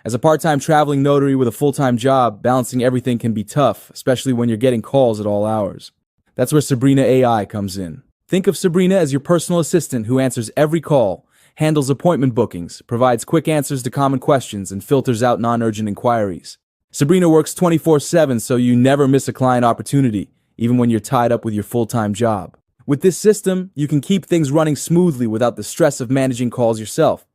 As a part-time traveling notary with a full-time job, balancing everything can be tough, especially when you're getting calls at all hours. That's where Sabrina AI comes in. Think of Sabrina as your personal assistant who answers every call, handles appointment bookings, provides quick answers to common questions, and filters out non-urgent inquiries. Sabrina works 24/7 so you never miss a client opportunity, even when you're tied up with your full-time job. With this system, you can keep things running smoothly without the stress of managing calls yourself,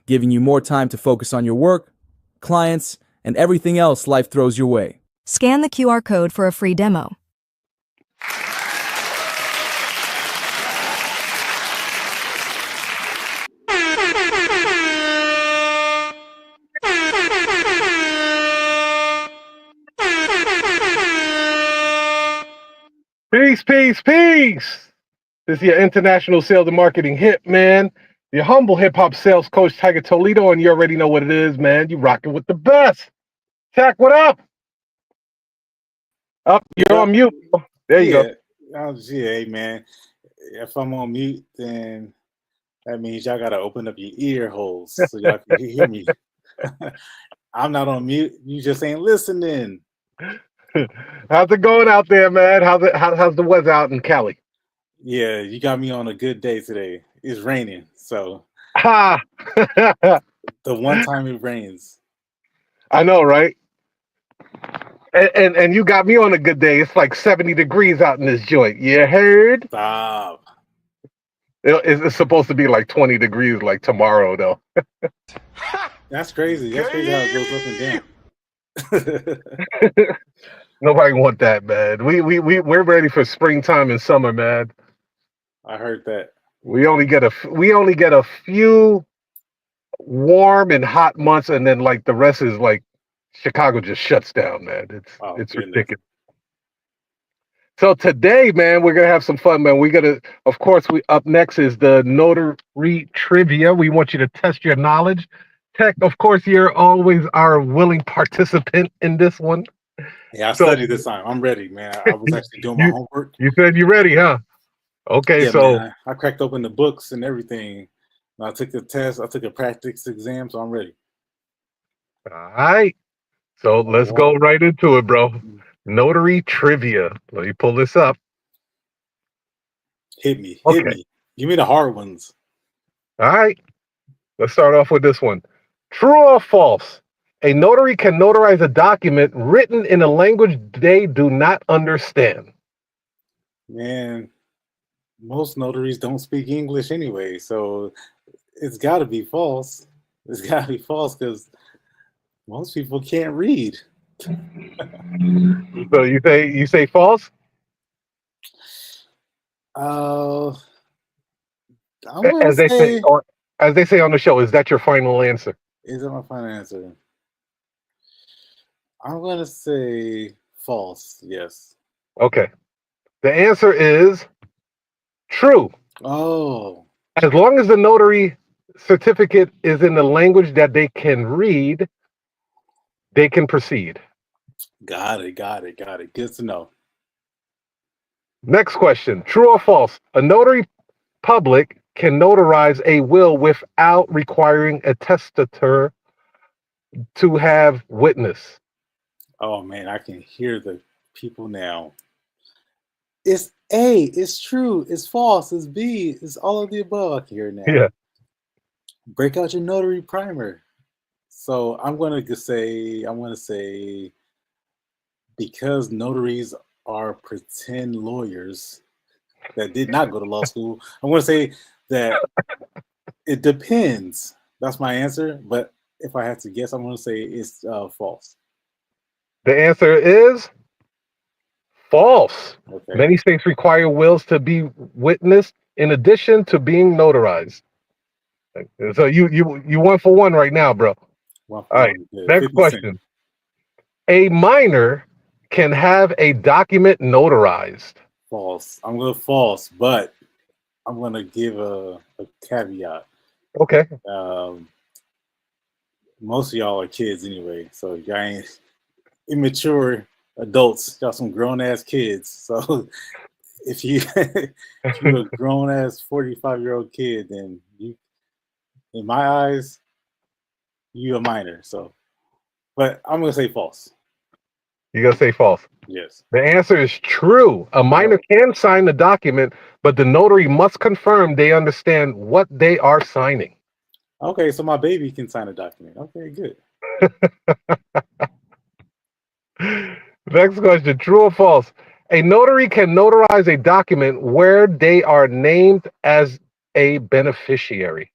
giving you more time to focus on your work, clients, and everything else life throws your way. Scan the QR code for a free demo. Peace, peace, peace. This is your international sales and marketing hit, man. Your humble hip hop sales coach, Tiger Toledo, and you already know what it is, man. You rocking with the best. Tech, what up? Up, you're on mute. There you go. Hey, man. If I'm on mute, then that means y'all gotta open up your ear holes so y'all can hear me. I'm not on mute. You just ain't listening. How's it going out there, man? How's the weather out in Cali? Yeah, you got me on a good day today. It's raining, so Ha! the one time it rains. I know, right? And you got me on a good day. It's like 70 degrees out in this joint. You heard? Stop. It's supposed to be like 20 degrees like tomorrow, though. That's crazy. That's crazy how it goes up and down. Nobody want that, man. We're ready for springtime and summer, man. I heard that. We only get a few warm and hot months, and then like the rest is like Chicago just shuts down, man. It's ridiculous. So today, man, we're gonna have some fun, man. Of course, up next is the Notary Trivia. We want you to test your knowledge. Tech, of course, you're always our willing participant in this one. Yeah, I studied this time. I'm ready, man. I was actually doing my homework. You said you're ready, huh? Okay, yeah, so man, I cracked open the books and everything. I took the test. I took a practice exam, so I'm ready. All right. So let's go right into it, bro. Notary Trivia. Let me pull this up. Hit me. Hit me. Give me the hard ones. All right. Let's start off with this one. True or false? A notary can notarize a document written in a language they do not understand. Man, most notaries don't speak English anyway, so it's got to be false. It's got to be false because most people can't read. So you say false? As they say on the show, is that your final answer? Is that my final answer? I'm gonna say false. Yes. Okay. The answer is true. Oh. As long as the notary certificate is in the language that they can read, they can proceed. Got it. Good to know. Next question. True or false? A notary public can notarize a will without requiring a testator to have witness. Oh, man, I can hear the people now. It's A. It's true. It's false. It's B. It's all of the above. I can hear now. Yeah. Break out your notary primer. So I'm going to say because notaries are pretend lawyers that did not go to law school, I'm going to say that it depends. That's my answer. But if I had to guess, I'm going to say it's false. The answer is false. Okay. Many states require wills to be witnessed in addition to being notarized. So you 1 for 1 right now, bro. All right. Next question. A minor can have a document notarized. False. I'm going to false, but I'm going to give a caveat. Okay. Most of y'all are kids anyway, so y'all ain't immature adults. Y'all some grown ass kids. So if you're a grown ass 45-year-old kid, then you, in my eyes, you a minor. So But I'm gonna say false. You gotta say false. Yes. The answer is true. A minor can sign the document, but the notary must confirm they understand what they are signing. Okay, so my baby can sign a document. Okay, good. Next question, true or false? A notary can notarize a document where they are named as a beneficiary.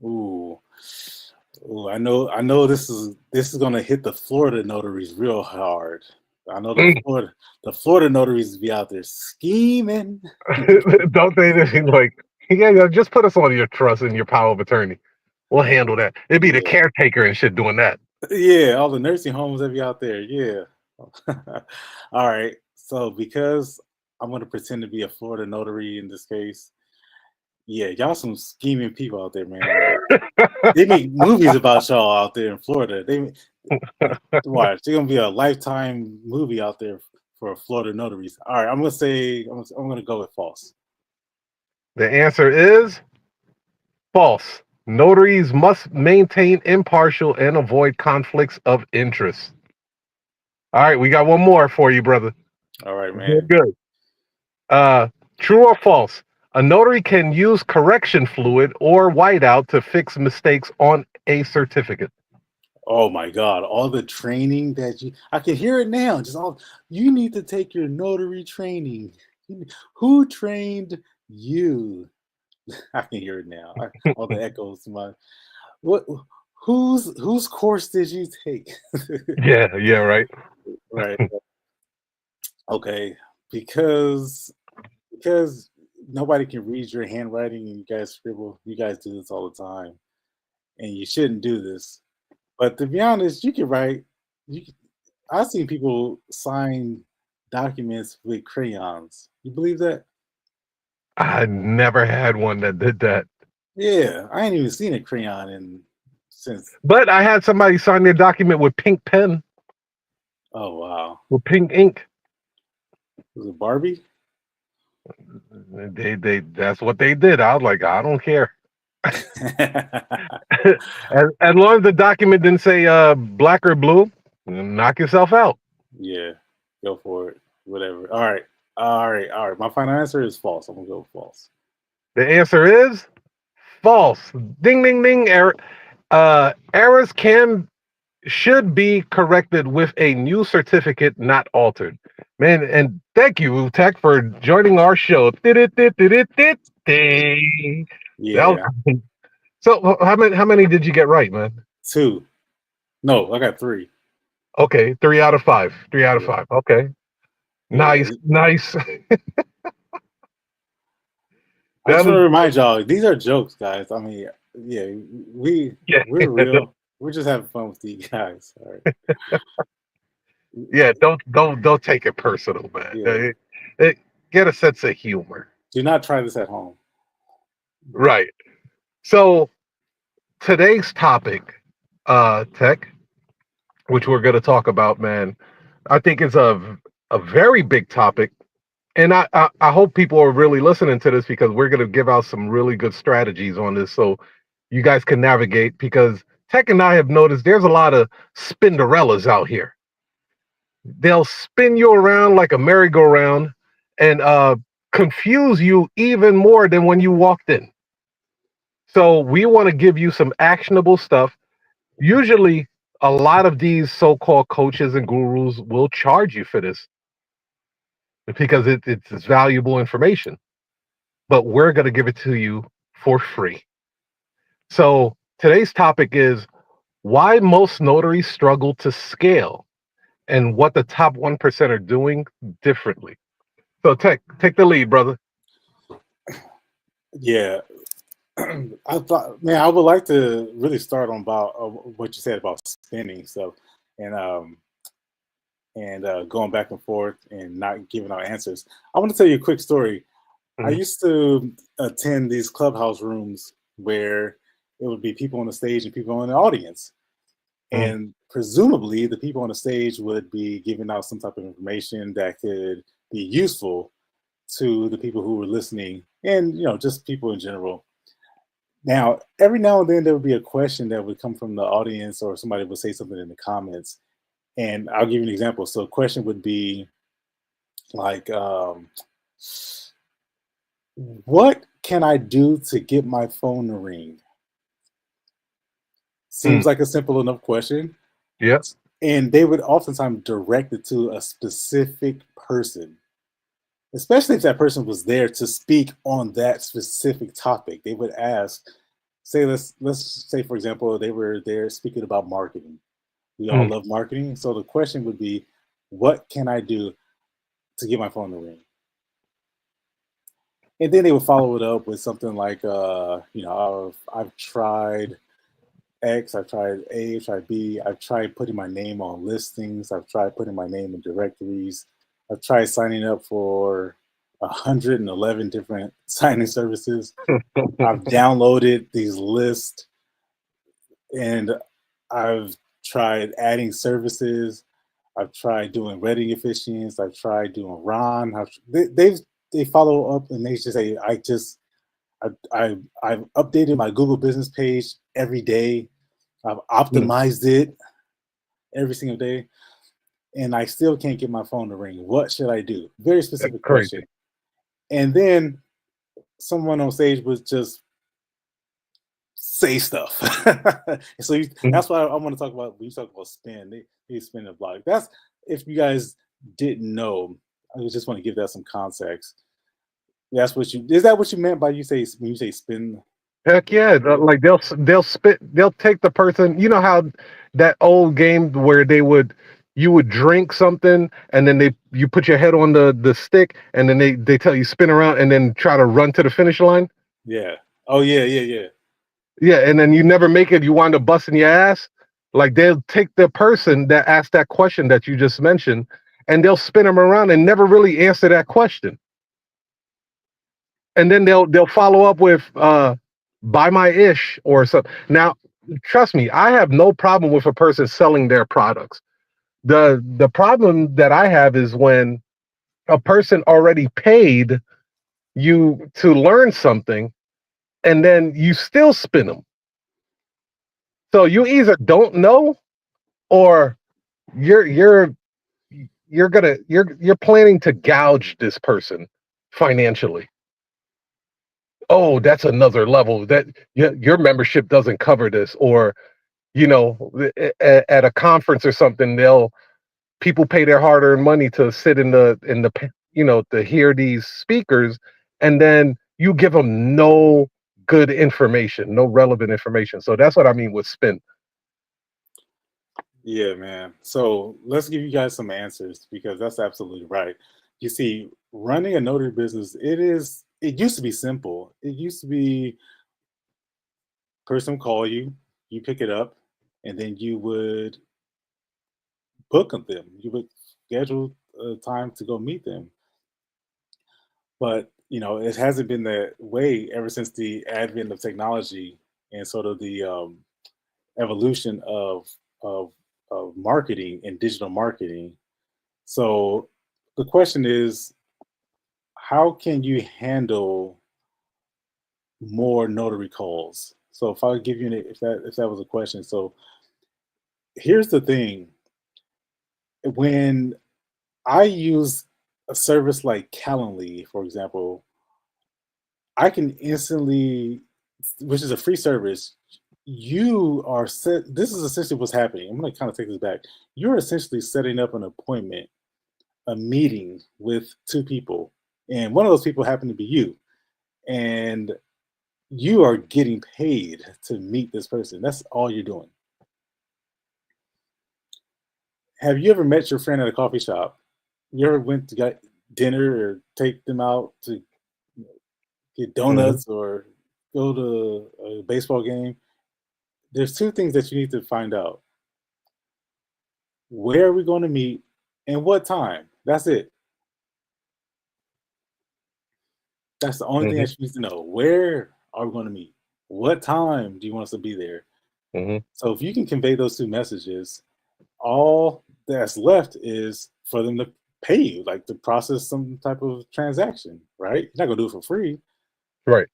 Ooh. Ooh, I know this is gonna hit the Florida notaries real hard. I know the Florida notaries be out there scheming. Don't say anything like, yeah, just put us on your trust and your power of attorney. We'll handle that. It'd be the caretaker and shit doing that. Yeah, all the nursing homes that be out there. Yeah. All right. So because I'm gonna pretend to be a Florida notary in this case, yeah, y'all some scheming people out there, man. They make movies about y'all out there in Florida. They watch. There's gonna be a Lifetime movie out there for Florida notaries. All right, I'm gonna go with false. The answer is false. Notaries must maintain impartial and avoid conflicts of interest. All right, we got one more for you, brother. All right, man. Good. True or false? A notary can use correction fluid or whiteout to fix mistakes on a certificate. Oh my God! All the training I can hear it now. You need to take your notary training. Who trained you? I can hear it now. All the echoes. Whose course did you take? Yeah, right. Right. Okay, because nobody can read your handwriting and you guys scribble. You guys do this all the time, and you shouldn't do this. But to be honest, you can write. I've seen people sign documents with crayons. You believe that? I never had one that did that. Yeah, I ain't even seen a crayon since. But I had somebody sign their document with pink pen. Oh wow! With pink ink. Was it Barbie? That's what they did. I was like, I don't care. as long as the document didn't say black or blue, knock yourself out. Yeah, go for it. Whatever. All right. My final answer is false. I'm gonna go with false. The answer is false. Ding, ding, ding. Errors should be corrected with a new certificate, not altered. Man, and thank you, Tech, for joining our show. Yeah. So how many did you get right, man? 2. No, I got 3. Okay, 3 out of 5. 3 out of 5. Okay. Nice. I just want to remind y'all, these are jokes, guys. I mean, yeah, we're real. We're just having fun with these guys. All right. Yeah, don't take it personal, man. Yeah. Get a sense of humor. Do not try this at home. Right. So today's topic, Tech, which we're going to talk about, man, I think is a very big topic. And I hope people are really listening to this because we're going to give out some really good strategies on this so you guys can navigate, because Tech and I have noticed there's a lot of Spinderellas out here. They'll spin you around like a merry-go-round and confuse you even more than when you walked in. So we want to give you some actionable stuff. Usually, a lot of these so-called coaches and gurus will charge you for this because it's valuable information. But we're going to give it to you for free. So today's topic is why most notaries struggle to scale and what the top 1% are doing differently. So Tech, take the lead, brother. Yeah. I thought, man, I would like to really start on about what you said about spinning stuff and going back and forth and not giving out answers. I want to tell you a quick story. I used to attend these clubhouse rooms where it would be people on the stage and people in the audience. And presumably the people on the stage would be giving out some type of information that could be useful to the people who were listening and, just people in general. Now, every now and then there would be a question that would come from the audience, or somebody would say something in the comments. And I'll give you an example. So a question would be like, what can I do to get my phone to ring? Seems like a simple enough question. Yes. And they would oftentimes direct it to a specific person, especially if that person was there to speak on that specific topic. They would ask, say, let's say, for example, they were there speaking about marketing. We all love marketing. So the question would be, what can I do to get my phone to ring? And then they would follow it up with something like, I've tried X, I've tried A, I've tried B, I've tried putting my name on listings, I've tried putting my name in directories, I've tried signing up for 111 different signing services. I've downloaded these lists, and I've tried adding services. I've tried doing Reading efficiency. I've tried doing Ron. They follow up and they just say, I've updated my Google business page every day. I've optimized it every single day, and I still can't get my phone to ring. What should I do? Very specific question. And then someone on stage would just say stuff. So that's why I want to talk about, when you talk about spin, they spin the block. That's, if you guys didn't know, I just want to give that some context. Is that what you meant by when you say spin? Heck yeah! Like they'll take the person. You know how that old game where you would drink something and then you put your head on the stick and then they tell you spin around and then try to run to the finish line. Yeah. Oh yeah. Yeah, and then you never make it. You wind up busting your ass. Like they'll take the person that asked that question that you just mentioned, and they'll spin them around and never really answer that question. And then they'll follow up with buy my ish or something. Now, trust me, I have no problem with a person selling their products. The problem that I have is when a person already paid you to learn something and then you still spin them. So you either don't know or you're planning to gouge this person financially. Oh, that's another level that your membership doesn't cover this, or at a conference or something, people pay their hard-earned money to sit in the to hear these speakers, and then you give them no good information, no relevant information. So that's what I mean with spin. Yeah, man. So let's give you guys some answers, because that's absolutely right. You see, running a notary business, it used to be simple. It used to be, person call you, you pick it up, and then you would book them. You would schedule a time to go meet them. But it hasn't been that way ever since the advent of technology and sort of the evolution of marketing and digital marketing. So the question is, how can you handle more notary calls? So if I give you if that was a question, so here's the thing: when I use a service like Calendly, for example, I can instantly, which is a free service, you are set. This is essentially what's happening. I'm going to kind of take this back. You're essentially setting up an appointment, a meeting with two people, and one of those people happen to be you, and you are getting paid to meet this person. That's all you're doing. Have you ever met your friend at a coffee shop? You ever went to get dinner or take them out to get donuts or go to a baseball game? There's two things that you need to find out. Where are we going to meet and what time? That's it. That's the only thing that you need to know. Where are we going to meet? What time do you want us to be there? So if you can convey those two messages, all that's left is for them to pay you, like to process some type of transaction, right? You're not going to do it for free. Right.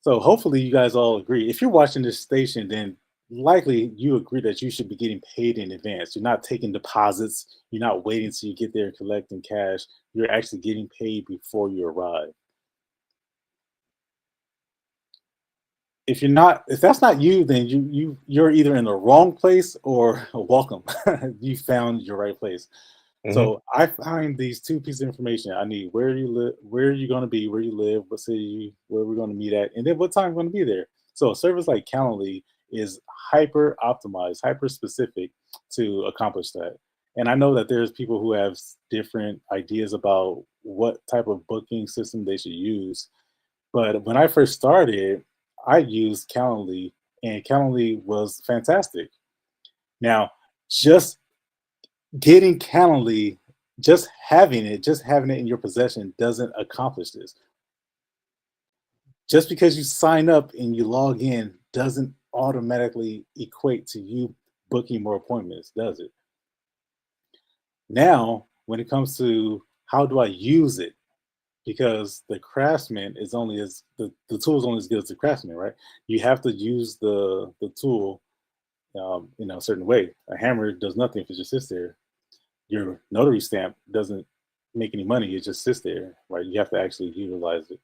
So hopefully you guys all agree. If you're watching this station, then likely you agree that you should be getting paid in advance. You're not taking deposits. You're not waiting till you get there collecting cash. You're actually getting paid before you arrive. If that's not you, then you're either in the wrong place or welcome. You found your right place. So I find these two pieces of information. I need where you live, where you're going to be, where you live, what city, where we're going to meet at, and then what time we're going to be there. So a service like Calendly is hyper optimized, hyper specific to accomplish that. And I know that there's people who have different ideas about what type of booking system they should use. But when I first started, I used Calendly, and Calendly was fantastic. Now, just getting Calendly, just having it in your possession doesn't accomplish this. Just because you sign up and you log in doesn't automatically equate to you booking more appointments, does it? Now, when it comes to how do I use it, because the craftsman is only as the tool is only as good as the craftsman, right? You have to use the tool in a certain way. A hammer does nothing if it just sits there. Your notary stamp doesn't make any money; it just sits there, right? You have to actually utilize it.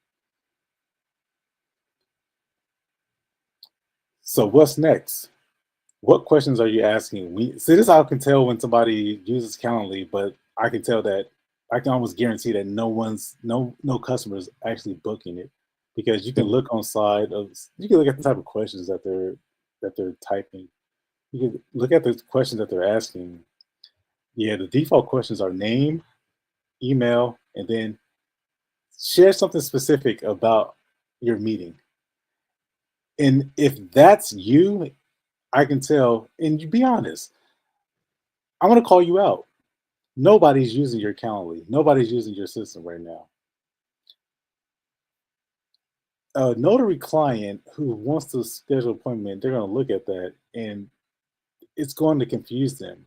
So what's next? What questions are you asking? See, this is how I can tell when somebody uses Calendly, but I can tell that I can almost guarantee that no customers actually booking it, because you can look on side of you can look at the type of questions that they're typing. You can look at the questions that they're asking. Yeah, the default questions are name, email, and then share something specific about your meeting. And if that's you, I can tell, and you be honest, I'm going to call you out. Nobody's using your Calendly. Nobody's using your system right now. A notary client who wants to schedule an appointment, they're going to look at that and it's going to confuse them.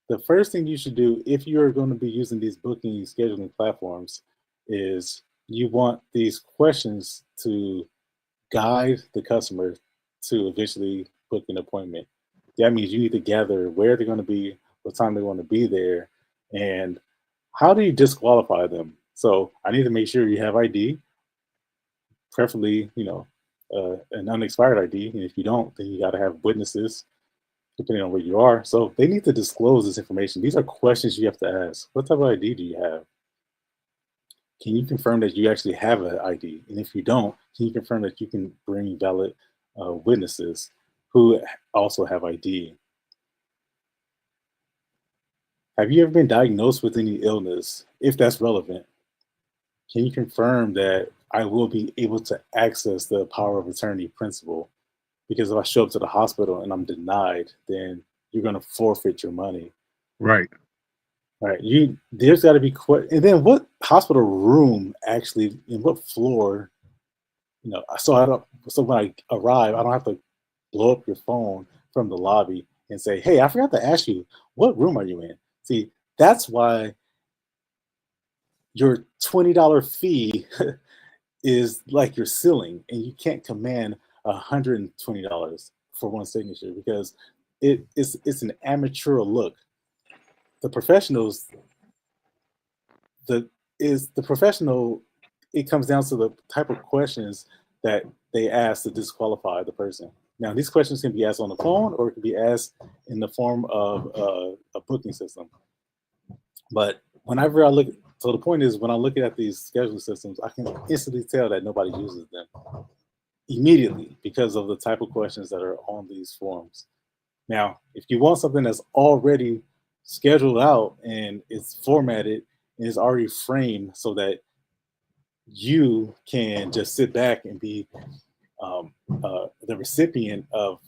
The first thing you should do if you're going to be using these booking scheduling platforms is you want these questions to guide the customer to eventually book an appointment. That means you need to gather where they're going to be, what time they want to be there, and how do you disqualify them? So I need to make sure you have ID, preferably, an unexpired ID. And if you don't, then you got to have witnesses, depending on where you are. So they need to disclose this information. These are questions you have to ask. What type of ID do you have? Can you confirm that you actually have an ID? And if you don't, can you confirm that you can bring valid witnesses who also have ID? Have you ever been diagnosed with any illness? If that's relevant, can you confirm that I will be able to access the power of attorney principle? Because if I show up to the hospital and I'm denied, then you're going to forfeit your money. Right. All right. There's got to be, and then what hospital room actually, in what floor? So when I arrive, I don't have to blow up your phone from the lobby and say, "Hey, I forgot to ask you, what room are you in?" See, that's why your $20 fee is like your ceiling, and you can't command $120 for one signature because it's an amateur look. The professionals, the professional. It comes down to the type of questions that they ask to disqualify the person. Now, these questions can be asked on the phone or it can be asked in the form of a booking system. But whenever so the point is, when I look at these scheduling systems, I can instantly tell that nobody uses them immediately because of the type of questions that are on these forms. Now, if you want something that's already scheduled out and it's formatted and it's already framed so that you can just sit back and be the recipient of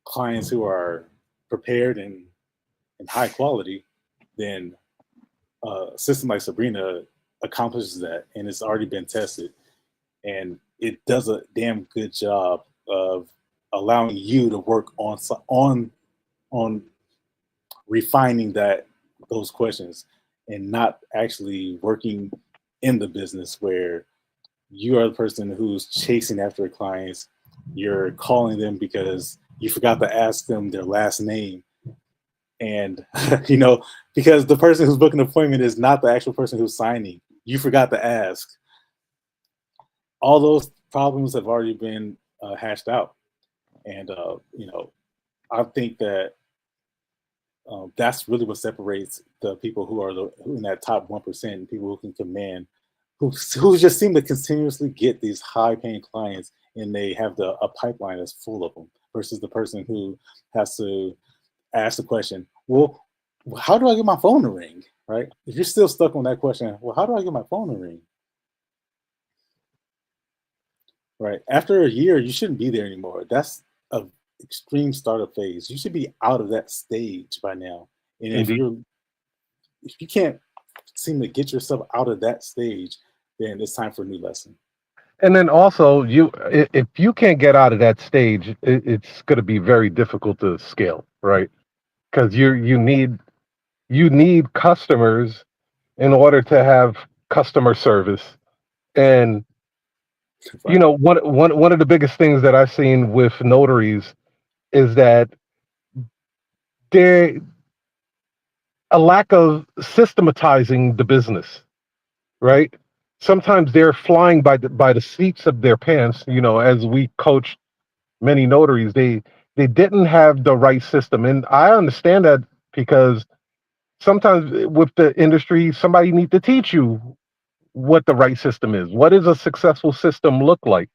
clients who are prepared and high quality, then a system like Sabrina accomplishes that, and it's already been tested, and it does a damn good job of allowing you to work on refining those questions and not actually working in the business where you are the person who's chasing after clients. You're calling them because you forgot to ask them their last name. And, because the person who's booking an appointment is not the actual person who's signing. You forgot to ask. All those problems have already been hashed out. And, I think that that's really what separates the people who are who in that top 1%, people who can command, who just seem to continuously get these high-paying clients, and they have a pipeline that's full of them, versus the person who has to ask the question, well, how do I get my phone to ring, right? If you're still stuck on that question, well, how do I get my phone to ring? Right. After a year, you shouldn't be there anymore. That's a extreme startup phase. You should be out of that stage by now. And if you can't seem to get yourself out of that stage, then it's time for a new lesson. And then also, if you can't get out of that stage, it's going to be very difficult to scale, right? Because you need customers in order to have customer service. And Right. one of the biggest things that I've seen with notaries is that there a lack of systematizing the business, right? Sometimes they're flying by the seats of their pants. As we coach many notaries, they didn't have the right system, and I understand that, because sometimes with the industry, somebody needs to teach you what the right system is. What does a successful system look like?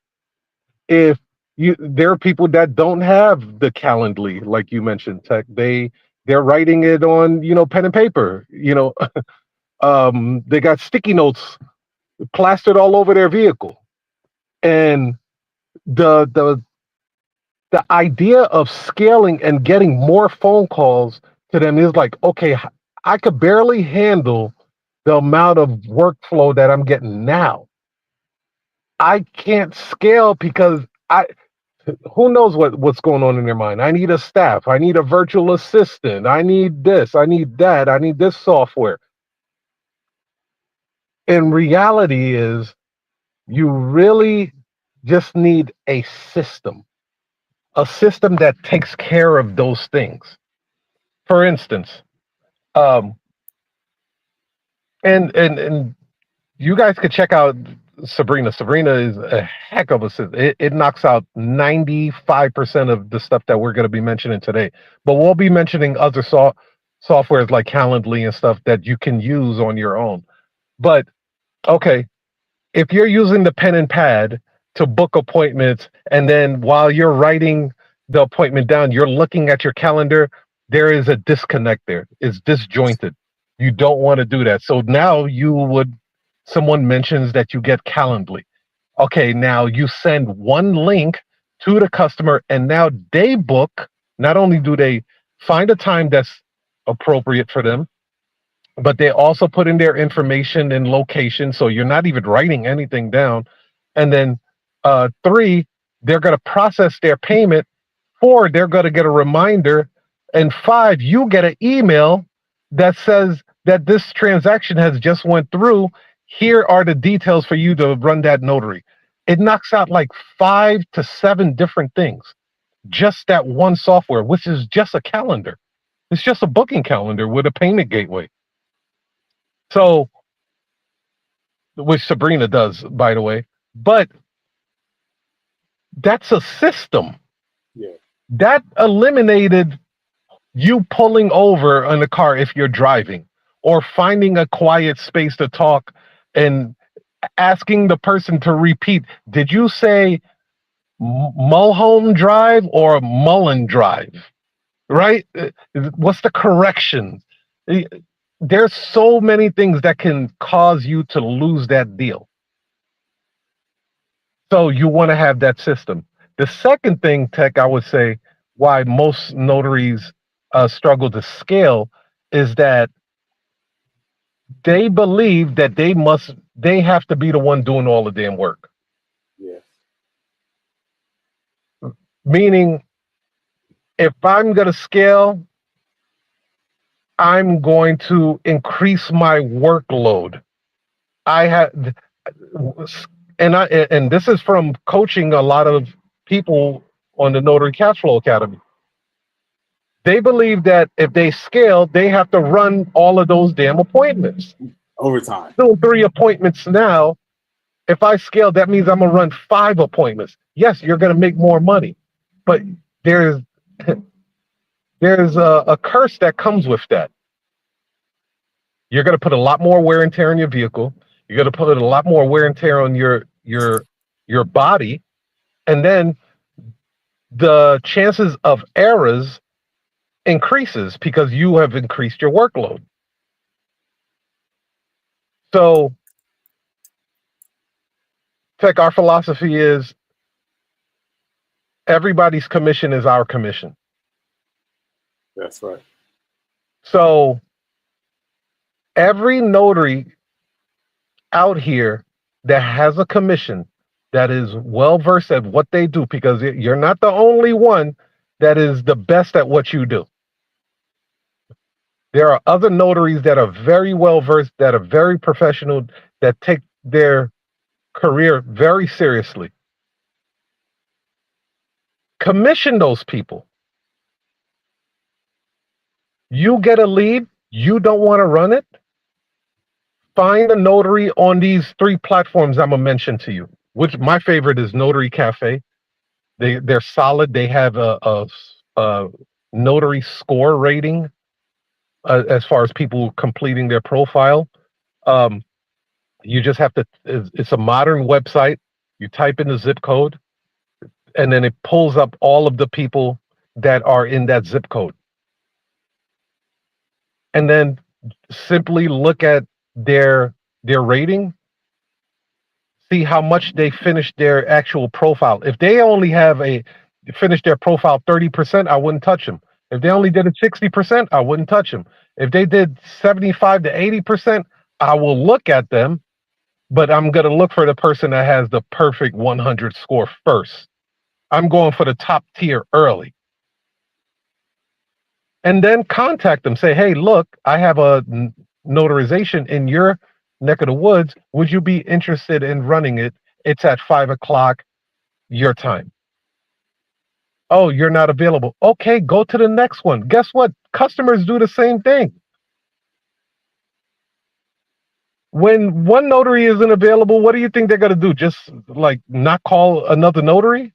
If there are people that don't have the Calendly, like you mentioned, Tech. They're writing it on pen and paper. They got sticky notes plastered all over their vehicle, and the the idea of scaling and getting more phone calls to them is like, okay, I could barely handle the amount of workflow that I'm getting now. I can't scale because who knows what's going on in their mind. I need a staff. I need a virtual assistant. I need this. I need that. I need this software. And reality is, you really just need a system that takes care of those things. For instance, um, and you guys could check out Sabrina. Sabrina is a heck of a system. It knocks out 95% of the stuff that we're going to be mentioning today. But we'll be mentioning other softwares like Calendly and stuff that you can use on your own. But okay, if you're using the pen and pad to book appointments, and then while you're writing the appointment down, you're looking at your calendar, there is a disconnect there. It's disjointed. You don't want to do that. So now someone mentions that you get Calendly. Okay, now you send one link to the customer, and now they book. Not only do they find a time that's appropriate for them, but they also put in their information and location, so you're not even writing anything down. And then 3, they're going to process their payment. 4, they're going to get a reminder. And 5, you get an email that says that this transaction has just went through. Here are the details for you to run that notary. It knocks out like 5 to 7 different things. Just that one software, which is just a calendar. It's just a booking calendar with a payment gateway. So, which Sabrina does, by the way, but that's a system. Yeah. That eliminated you pulling over in the car if you're driving, or finding a quiet space to talk and asking the person to repeat. Did you say Mulholland Drive or Mullen Drive? Right? What's the correction? There's so many things that can cause you to lose that deal. So you want to have that system. The second thing, Tech, I would say, why most notaries struggle to scale is that they believe that they have to be the one doing all the damn work. Yeah. Meaning, if I'm going to scale, I'm going to increase my workload. and this is from coaching a lot of people on the Notary Cash Flow Academy. They believe that if they scale, they have to run all of those damn appointments. Overtime. Doing 3 appointments now. If I scale, that means I'm gonna run 5 appointments. Yes, you're gonna make more money, but there's a curse that comes with that. You're gonna put a lot more wear and tear on your vehicle. You're gonna put a lot more wear and tear on your body, and then the chances of errors increases because you have increased your workload. So, Tech, our philosophy is everybody's commission is our commission. That's right. So, every notary out here that has a commission that is well versed at what they do, because you're not the only one that is the best at what you do. There are other notaries that are very well versed, that are very professional, that take their career very seriously. Commission those people. You get a lead, you don't want to run it. Find a notary on these 3 platforms I'm gonna mention to you. Which my favorite is Notary Cafe. They're solid. They have a notary score rating as far as people completing their profile. You just have to. It's a modern website. You type in the zip code, and then it pulls up all of the people that are in that zip code, and then simply look at their rating. See how much they finished their actual profile. If they only have finished their profile 30%, I wouldn't touch them. If they only did it 60%, I wouldn't touch them. If they did 75 to 80%, I will look at them, but I'm going to look for the person that has the perfect 100 score first. I'm going for the top tier early. And then contact them. Say, hey, look, I have a notarization in your neck of the woods. Would you be interested in running it? It's at 5 o'clock your time. Oh, you're not available. Okay, go to the next one. Guess what? Customers do the same thing. When one notary isn't available, what do you think they're going to do? Just like not call another notary?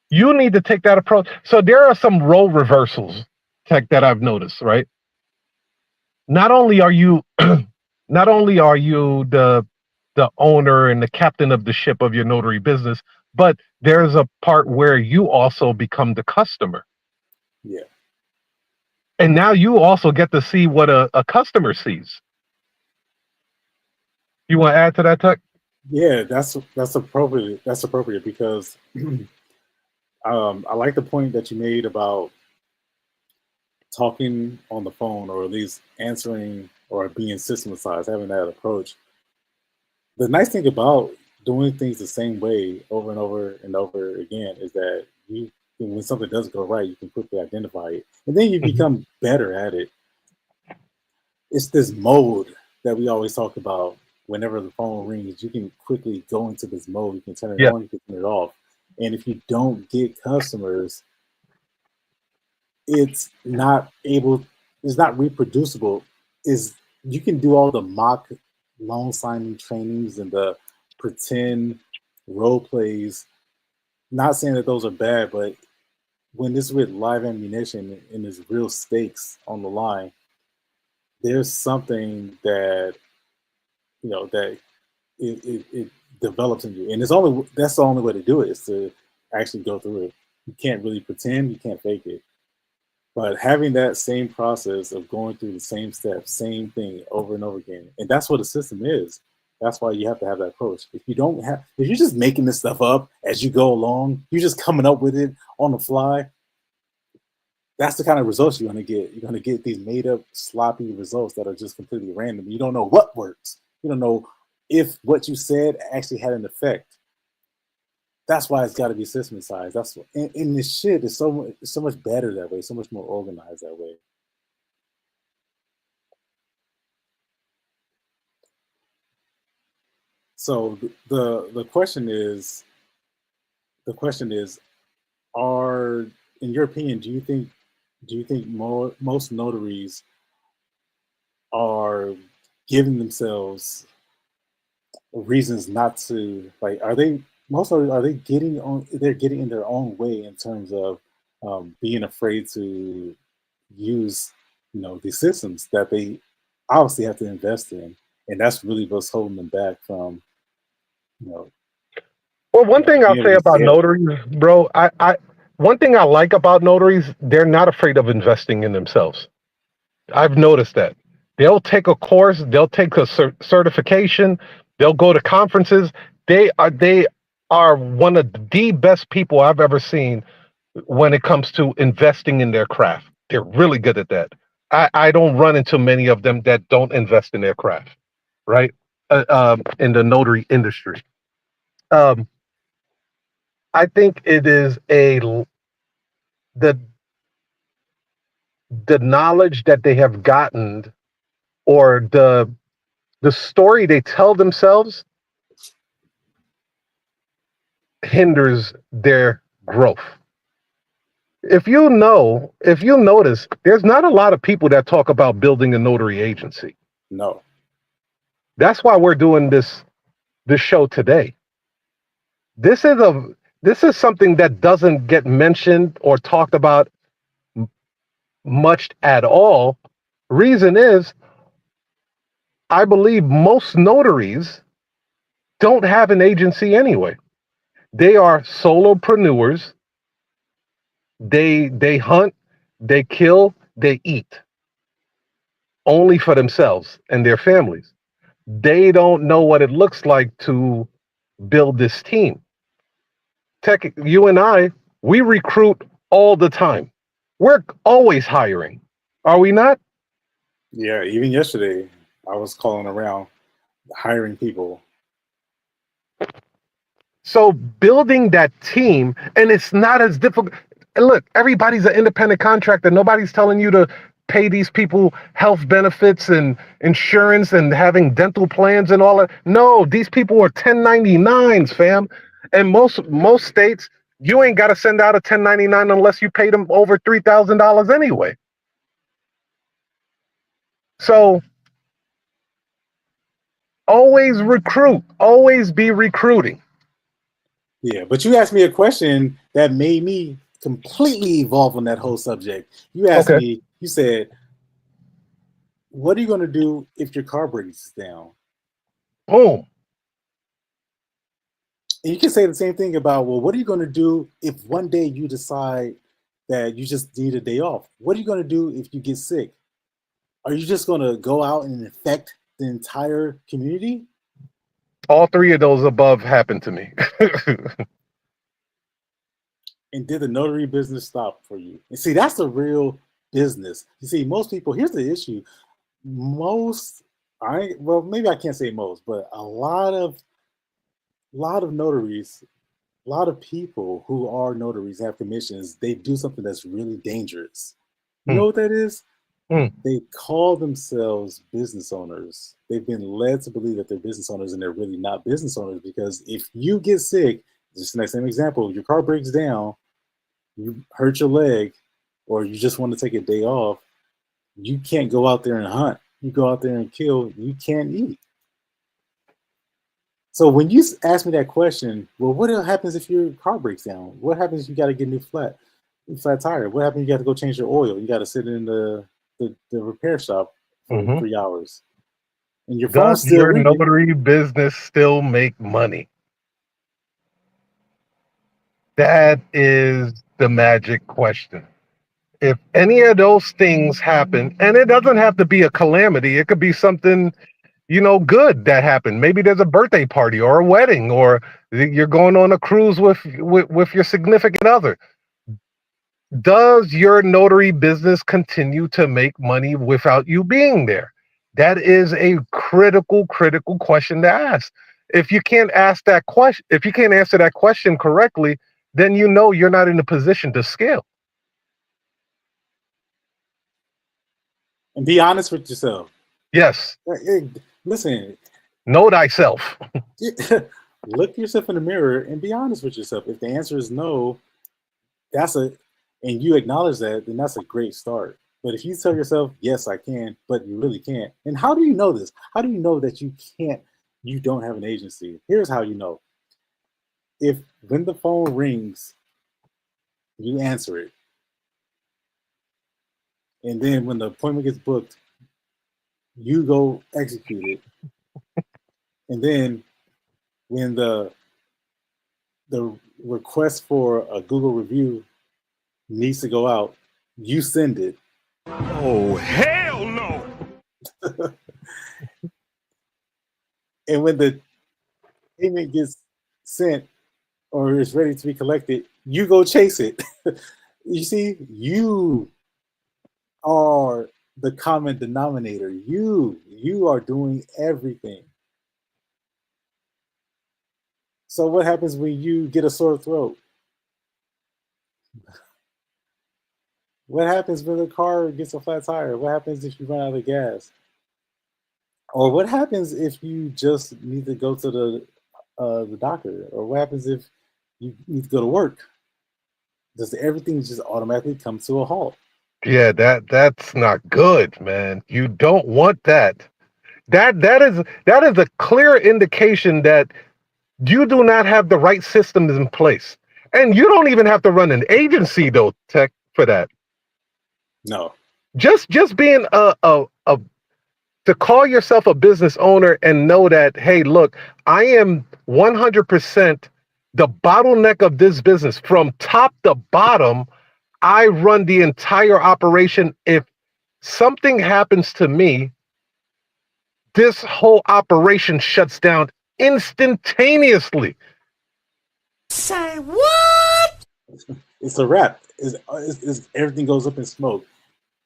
You need to take that approach. So there are some role reversals, Tech, that I've noticed, right? Not only are you the owner and the captain of the ship of your notary business, but there's a part where you also become the customer. Yeah. And now you also get to see what a customer sees. You want to add to that, Tech? Yeah, that's appropriate. That's appropriate because I like the point that you made about talking on the phone, or at least answering or being systematized, having that approach. The nice thing about doing things the same way over and over and over again is that when something doesn't go right, you can quickly identify it, and then you become better at it. It's this mode that we always talk about. Whenever the phone rings, you can quickly go into this mode. You can turn it on, you can turn it off. And if you don't get customers, it's not reproducible. You can do all the mock loan signing trainings and the pretend role plays. Not saying that those are bad, but when it's with live ammunition and there's real stakes on the line, there's something that that it develops in you, and that's the only way to do it, is to actually go through it. You can't really pretend, you can't fake it. But having that same process of going through the same steps, same thing over and over again, and that's what a system is. That's why you have to have that approach. If you're just making this stuff up as you go along, you're just coming up with it on the fly, that's the kind of results you're going to get. You're going to get these made up, sloppy results that are just completely random. You don't know what works. You don't know if what you said actually had an effect. That's why it's got to be systematized. And this shit is so much better that way, so much more organized that way. So the question is, are, in your opinion, do you think most notaries are giving themselves reasons not to, like, are they getting on, they're getting in their own way in terms of being afraid to use, these systems that they obviously have to invest in, and that's really what's holding them back from, you know Well, one thing I'll being able say to about scale. notaries, bro, one thing I like about notaries, they're not afraid of investing in themselves. I've noticed that. They'll take a course, they'll take a certification, they'll go to conferences. They are one of the best people I've ever seen when it comes to investing in their craft. They're really good at that. I don't run into many of them that don't invest in their craft, right? In the notary industry. Um, I think it is the the knowledge that they have gotten, or the story they tell themselves, hinders their growth. If you notice, there's not a lot of people that talk about building a notary agency. No. That's why we're doing this show today. This is something that doesn't get mentioned or talked about much at all. Reason is, I believe most notaries don't have an agency anyway. They are solopreneurs. They hunt, they kill, they eat only for themselves and their families. They don't know what it looks like to build this team. Tech, you and I, we recruit all the time. We're always hiring. Are we not? Yeah, even yesterday I was calling around hiring people. So building that team, and it's not as difficult. And look, everybody's an independent contractor. Nobody's telling you to pay these people health benefits and insurance and having dental plans and all that. No, these people are 1099s, fam. And most states, you ain't got to send out a 1099 unless you pay them over $3,000 anyway. So always recruit, always be recruiting. Yeah, but you asked me a question that made me completely evolve on that whole subject. You asked Okay. me, you said, what are you going to do if your car breaks down? Boom. And you can say the same thing about, well, what are you going to do if one day you decide that you just need a day off? What are you going to do if you get sick? Are you just going to go out and infect the entire community? All three of those above happened to me. And did the notary business stop for you? And see, that's the real business. You see, most people, here's the issue. Well, maybe I can't say most, but a lot of notaries, a lot of people who are notaries have commissions. They do something that's really dangerous. You know what that is? They call themselves business owners. They've been led to believe that they're business owners, and they're really not business owners, because if you get sick, just the same example, your car breaks down, you hurt your leg, or you just want to take a day off, you can't go out there and hunt. You go out there and kill, you can't eat. So when you ask me that question, well, what happens if your car breaks down? What happens if you got to get a new flat tire? What happens if you got to go change your oil? You got to sit in the repair shop for 3 hours. And your phone's Does still your ringing. notary business still make money? That is the magic question. If any of those things happen, and it doesn't have to be a calamity, it could be something, good that happened. Maybe there's a birthday party or a wedding, or you're going on a cruise with your significant other. Does your notary business continue to make money without you being there? That is a critical question to ask. If you can't ask that question, if you can't answer that question correctly, then you're not in a position to scale. And be honest with yourself. Yes. Listen, Know thyself. Look yourself in the mirror and be honest with yourself. If the answer is no, and you acknowledge that, then that's a great start. But if you tell yourself, yes, I can, but you really can't, and how do you know this? How do you know that you can't, you don't have an agency? Here's how you know. If when the phone rings, you answer it. And then when the appointment gets booked, you go execute it. And then when the request for a Google review needs to go out, you send it. Oh, hell no. And when the payment gets sent or is ready to be collected, you go chase it. You see, you are the common denominator. You are doing everything. So what happens when you get a sore throat? What happens when the car gets a flat tire? What happens if you run out of gas? Or what happens if you just need to go to the doctor? Or what happens if you need to go to work? Does everything just automatically come to a halt? Yeah, that's not good, man. You don't want that. That is a clear indication that you do not have the right systems in place. And you don't even have to run an agency though, Tech, for that. No. Just being a to call yourself a business owner and know that, hey, look, I am 100% the bottleneck of this business from top to bottom. I run the entire operation. If something happens to me, this whole operation shuts down instantaneously. Say what? It's a wrap. Everything goes up in smoke.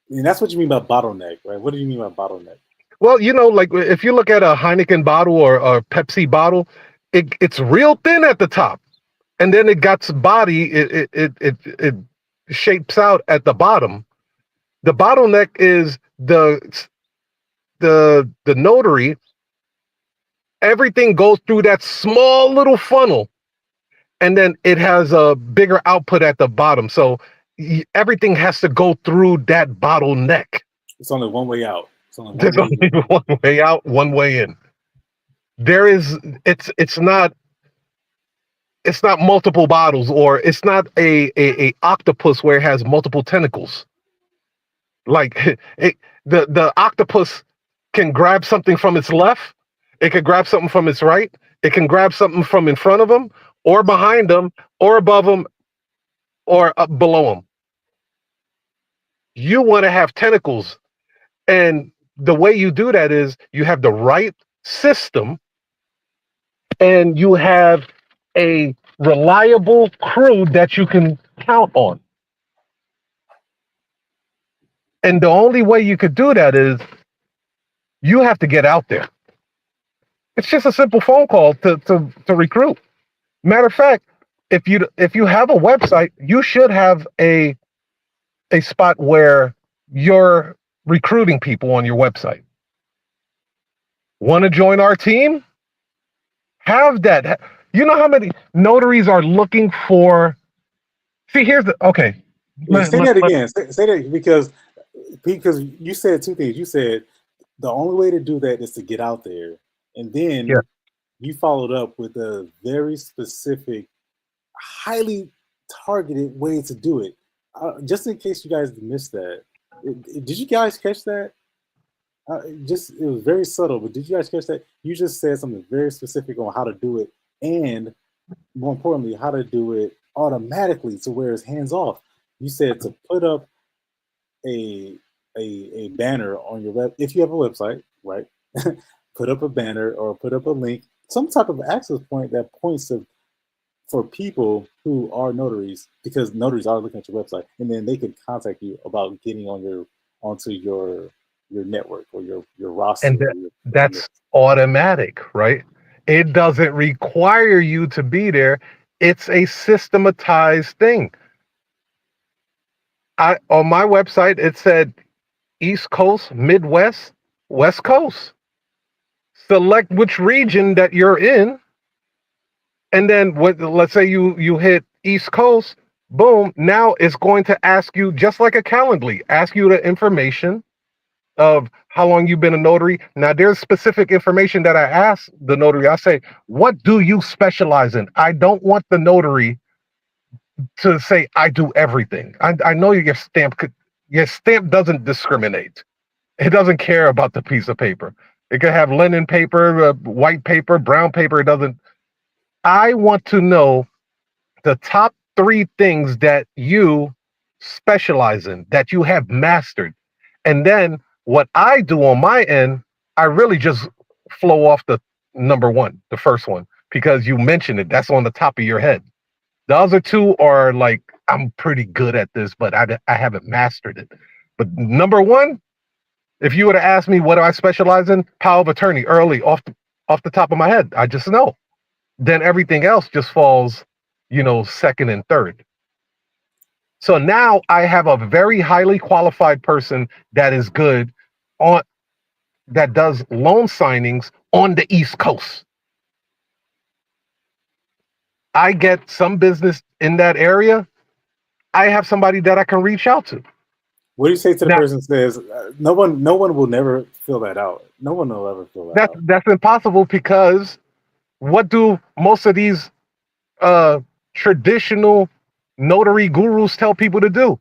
And that's what you mean by bottleneck, right? What do you mean by bottleneck? Well, like if you look at a Heineken bottle or a Pepsi bottle, it's real thin at the top, and then it got body. It shapes out at the bottom. The bottleneck is the notary. Everything goes through that small little funnel, and then it has a bigger output at the bottom. So everything has to go through that bottleneck. It's only one way out. There's only one way out, one way in. There is, it's not multiple bottles, or it's not a octopus where it has multiple tentacles. Like the octopus can grab something from its left, it can grab something from its right, it can grab something from in front of them, or behind them, or above them, or up below them. You want to have tentacles, and the way you do that is you have the right system, and you have a reliable crew that you can count on. And the only way you could do that is you have to get out there. It's just a simple phone call to recruit. Matter of fact, if you have a website, you should have a spot where you're recruiting people on your website. Want to join our team? Have that. You know how many notaries are looking for? See, here's the okay. Say that again. Say that because you said two things. You said the only way to do that is to get out there, and then you followed up with a very specific, highly targeted way to do it. Just in case you guys missed that, did you guys catch that? It was very subtle, but did you guys catch that? You just said something very specific on how to do it, and more importantly, how to do it automatically to where it's hands off. You said to put up a banner on your web, if you have a website, right? Put up a banner or put up a link, some type of access point that points to for people who are notaries, because notaries are looking at your website, and then they can contact you about getting onto your network or your roster. And that's automatic, right? It doesn't require you to be there. It's a systematized thing. On my website, it said East Coast, Midwest, West Coast. select which region that you're in, and then let's say you hit East Coast, boom, now it's going to ask you, just like a Calendly, ask you the information of how long you've been a notary. Now there's specific information that I ask the notary. I say, what do you specialize in? I don't want the notary to say I do everything. I know your stamp doesn't discriminate. It doesn't care about the piece of paper. It could have linen paper, white paper, brown paper. It doesn't. I want to know the top 3 things that you specialize in, that you have mastered. And then what I do on my end, I really just flow off the number 1, the first one, because you mentioned it. That's on the top of your head. The other 2 are like, I'm pretty good at this, but I haven't mastered it. But number 1, if you were to ask me what do I specialize in, power of attorney, early, off the top of my head, I just know. Then everything else just falls, second and third. So now I have a very highly qualified person that is good that does loan signings on the East Coast. I get some business in that area. I have somebody that I can reach out to. What do you say to the person who says no one will never fill that out? No one will ever fill that out. That's impossible, because what do most of these traditional notary gurus tell people to do?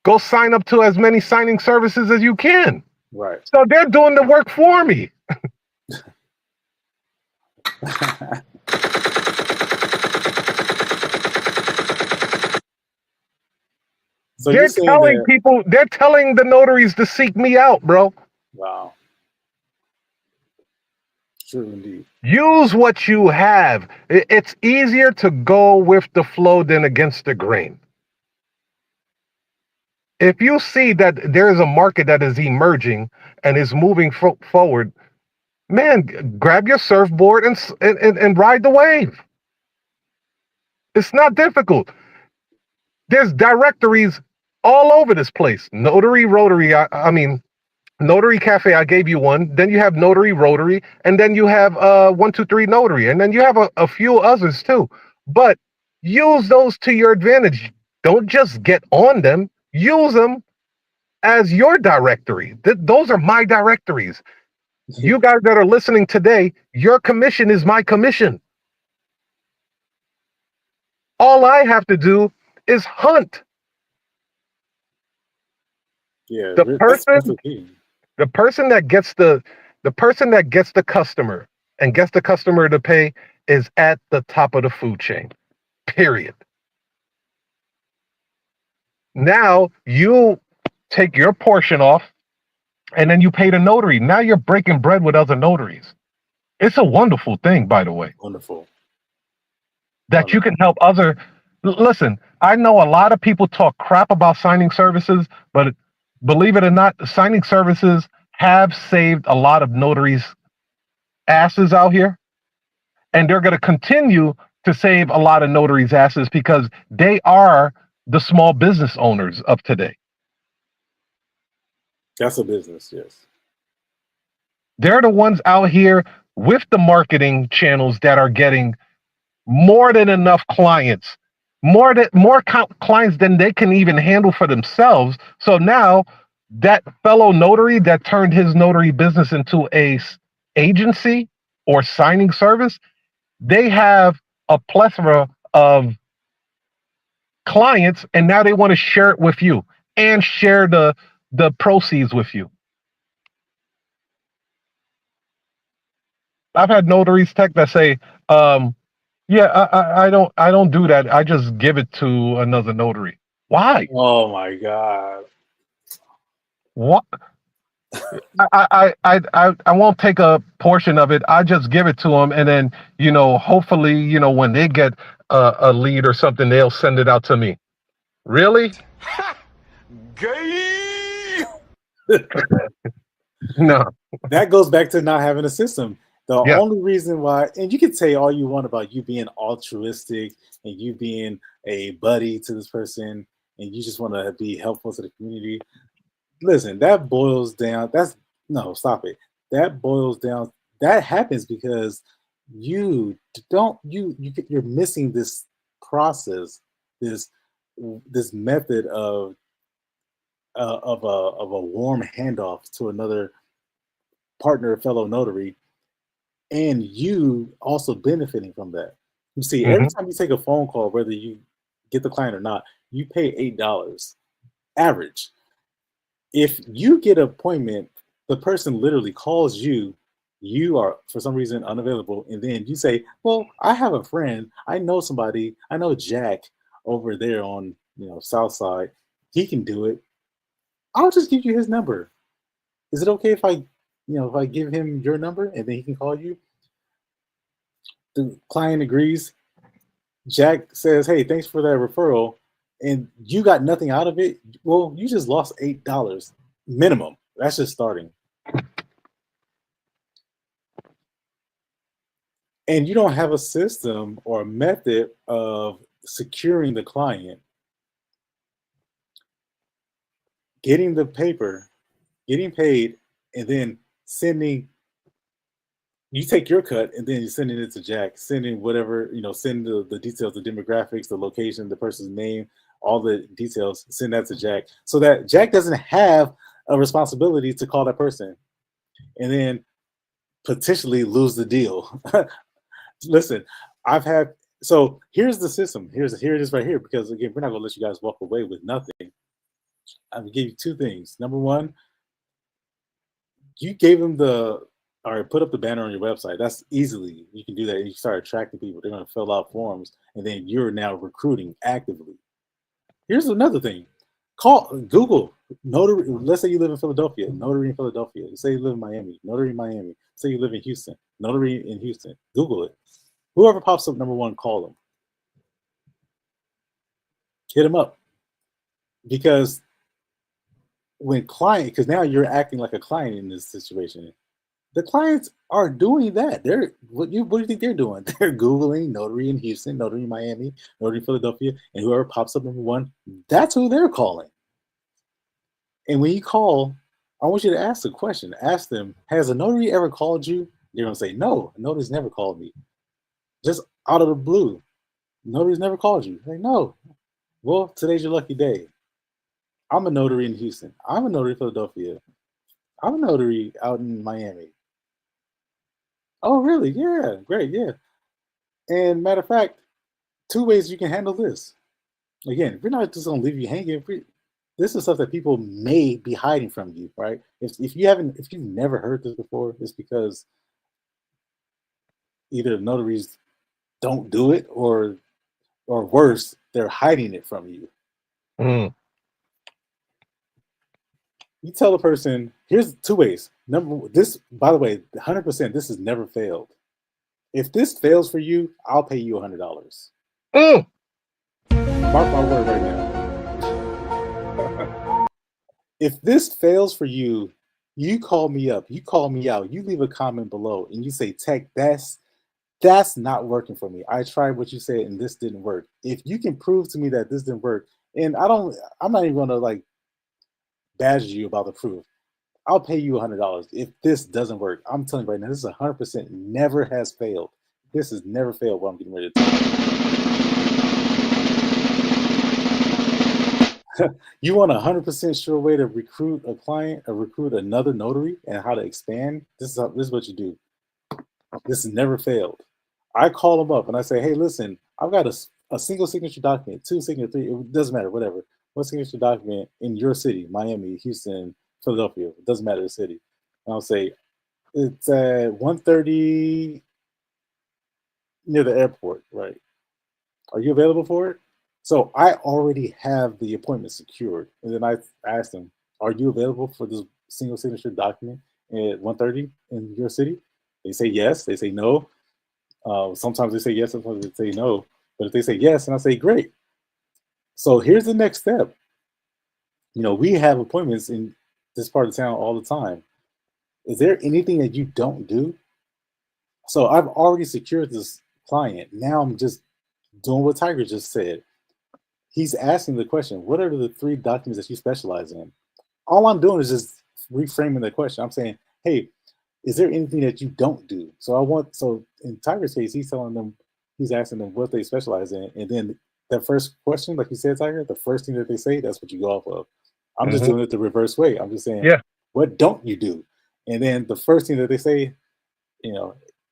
Go sign up to as many signing services as you can. Right. So they're doing the work for me. So they're telling the notaries to seek me out, bro. Wow. True indeed. Use what you have. It's easier to go with the flow than against the grain. If you see that there is a market that is emerging and is moving forward, man, grab your surfboard and ride the wave. It's not difficult. There's directories all over this place. Notary Rotary, Notary Cafe, I gave you one. Then you have Notary Rotary, and then you have 123 Notary, and then you have a few others too. But use those to your advantage. Don't just get on them. Use them as your directory. Those are my directories. You guys that are listening today, your commission is my commission. All I have to do is hunt. Yeah, the person that gets the customer and gets the customer to pay is at the top of the food chain. Period. Now you take your portion off, and then you pay the notary. Now you're breaking bread with other notaries. It's a wonderful thing, by the way. Wonderful. That you can help other. Listen, I know a lot of people talk crap about signing services, but believe it or not, signing services have saved a lot of notaries' asses out here. And they're going to continue to save a lot of notaries' asses, because they are the small business owners of today. That's a business, yes. They're the ones out here with the marketing channels that are getting more than enough clients, more clients than they can even handle for themselves. So now that fellow notary that turned his notary business into a agency or signing service, they have a plethora of clients, and now they want to share it with you and share the proceeds with you. I've had notaries tech that say, yeah, I don't do that. I just give it to another notary. Why? Oh my God. What? I won't take a portion of it. I just give it to them, and then hopefully when they get a lead or something, they'll send it out to me. Really? Gay. No. That goes back to not having a system. The only reason why, and you can say all you want about you being altruistic and you being a buddy to this person and you just want to be helpful to the community. Listen, that boils down. Stop it. That boils down that happens because you don't you're missing this process, this method of a warm handoff to another partner, fellow notary, and you also benefiting from that. You see, every time you take a phone call, whether you get the client or not, you pay $8 average. If you get an appointment, the person literally calls you. You are for some reason unavailable, and then you say, "Well, I have a friend. I know somebody. I know Jack over there on South Side. He can do it. I'll just give you his number. Is it okay if I give him your number and then he can call you?" The client agrees. Jack says, "Hey, thanks for that referral," and you got nothing out of it. Well, you just lost $8 minimum. That's just starting. And you don't have a system or a method of securing the client, getting the paper, getting paid, and then sending. You take your cut and then you're sending it to Jack, sending whatever, send the details, the demographics, the location, the person's name, all the details, send that to Jack so that Jack doesn't have a responsibility to call that person and then potentially lose the deal. Listen, so here's the system. Here it is right here, because again, we're not gonna let you guys walk away with nothing. I'm gonna give you two things. Number one, you gave them all right, put up the banner on your website. That's easily, you can do that. And you start attracting people. They're going to fill out forms, and then you're now recruiting actively. Here's another thing. Google notary. Let's say you live in Philadelphia, notary in Philadelphia. Say you live in Miami, notary in Miami. Say you live in Houston, notary in Houston. Google it. Whoever pops up, number one, call them. Hit them up. Because because now you're acting like a client in this situation. The clients are doing that. What do you think they're doing? They're Googling notary in Houston, notary in Miami, notary in Philadelphia, and whoever pops up number one, that's who they're calling. And when you call, I want you to ask the question. Ask them, has a notary ever called you? They're going to say, no, a notary's never called me. Just out of the blue. Notary's never called you. Like, no. Well, today's your lucky day. I'm a notary in Houston. I'm a notary in Philadelphia. I'm a notary out in Miami. Oh, really? Yeah, great, yeah. And matter of fact, two ways you can handle this. Again, we're not just gonna leave you hanging. This is stuff that people may be hiding from you, right? If you've never heard this before, it's because either notaries don't do it, or worse, they're hiding it from you. You tell the person, here's two ways. This, by the way, 100%, this has never failed. If this fails for you, I'll pay you $100. Mark my word right now. If this fails for you, you call me up, you call me out, you leave a comment below, and you say, Tech, that's not working for me. I tried what you said, and this didn't work. If you can prove to me that this didn't work, and I'm not even gonna badger you about the proof. I'll pay you $100 if this doesn't work. I'm telling you right now, this is 100% never has failed. This has never failed. What I'm getting ready to tell you. You want a 100% sure way to recruit a client or recruit another notary and how to expand? This is what you do. This has never failed. I call them up and I say, hey, listen, I've got a single signature document, two signature, three, it doesn't matter, whatever. One signature document in your city, Miami, Houston, Philadelphia, it doesn't matter the city. And I'll say, it's at 1:30 near the airport, right? Are you available for it? So I already have the appointment secured. And then I asked them, are you available for this single signature document at 1:30 in your city? They say yes, they say no. Sometimes they say yes, sometimes they say no. But if they say yes, and I say, great. So here's the next step. We have appointments in this part of town all the time. Is there anything that you don't do? So I've already secured this client. Now I'm just doing what Tiger just said. He's asking the question, what are the 3 documents that you specialize in? All I'm doing is just reframing the question. I'm saying, hey, is there anything that you don't do? So in Tiger's case, he's asking them what they specialize in, and then the first question, like you said, Tiger, the first thing that they say, that's what you go off of. I'm just doing it the reverse way. I'm just saying, what don't you do? And then the first thing that they say,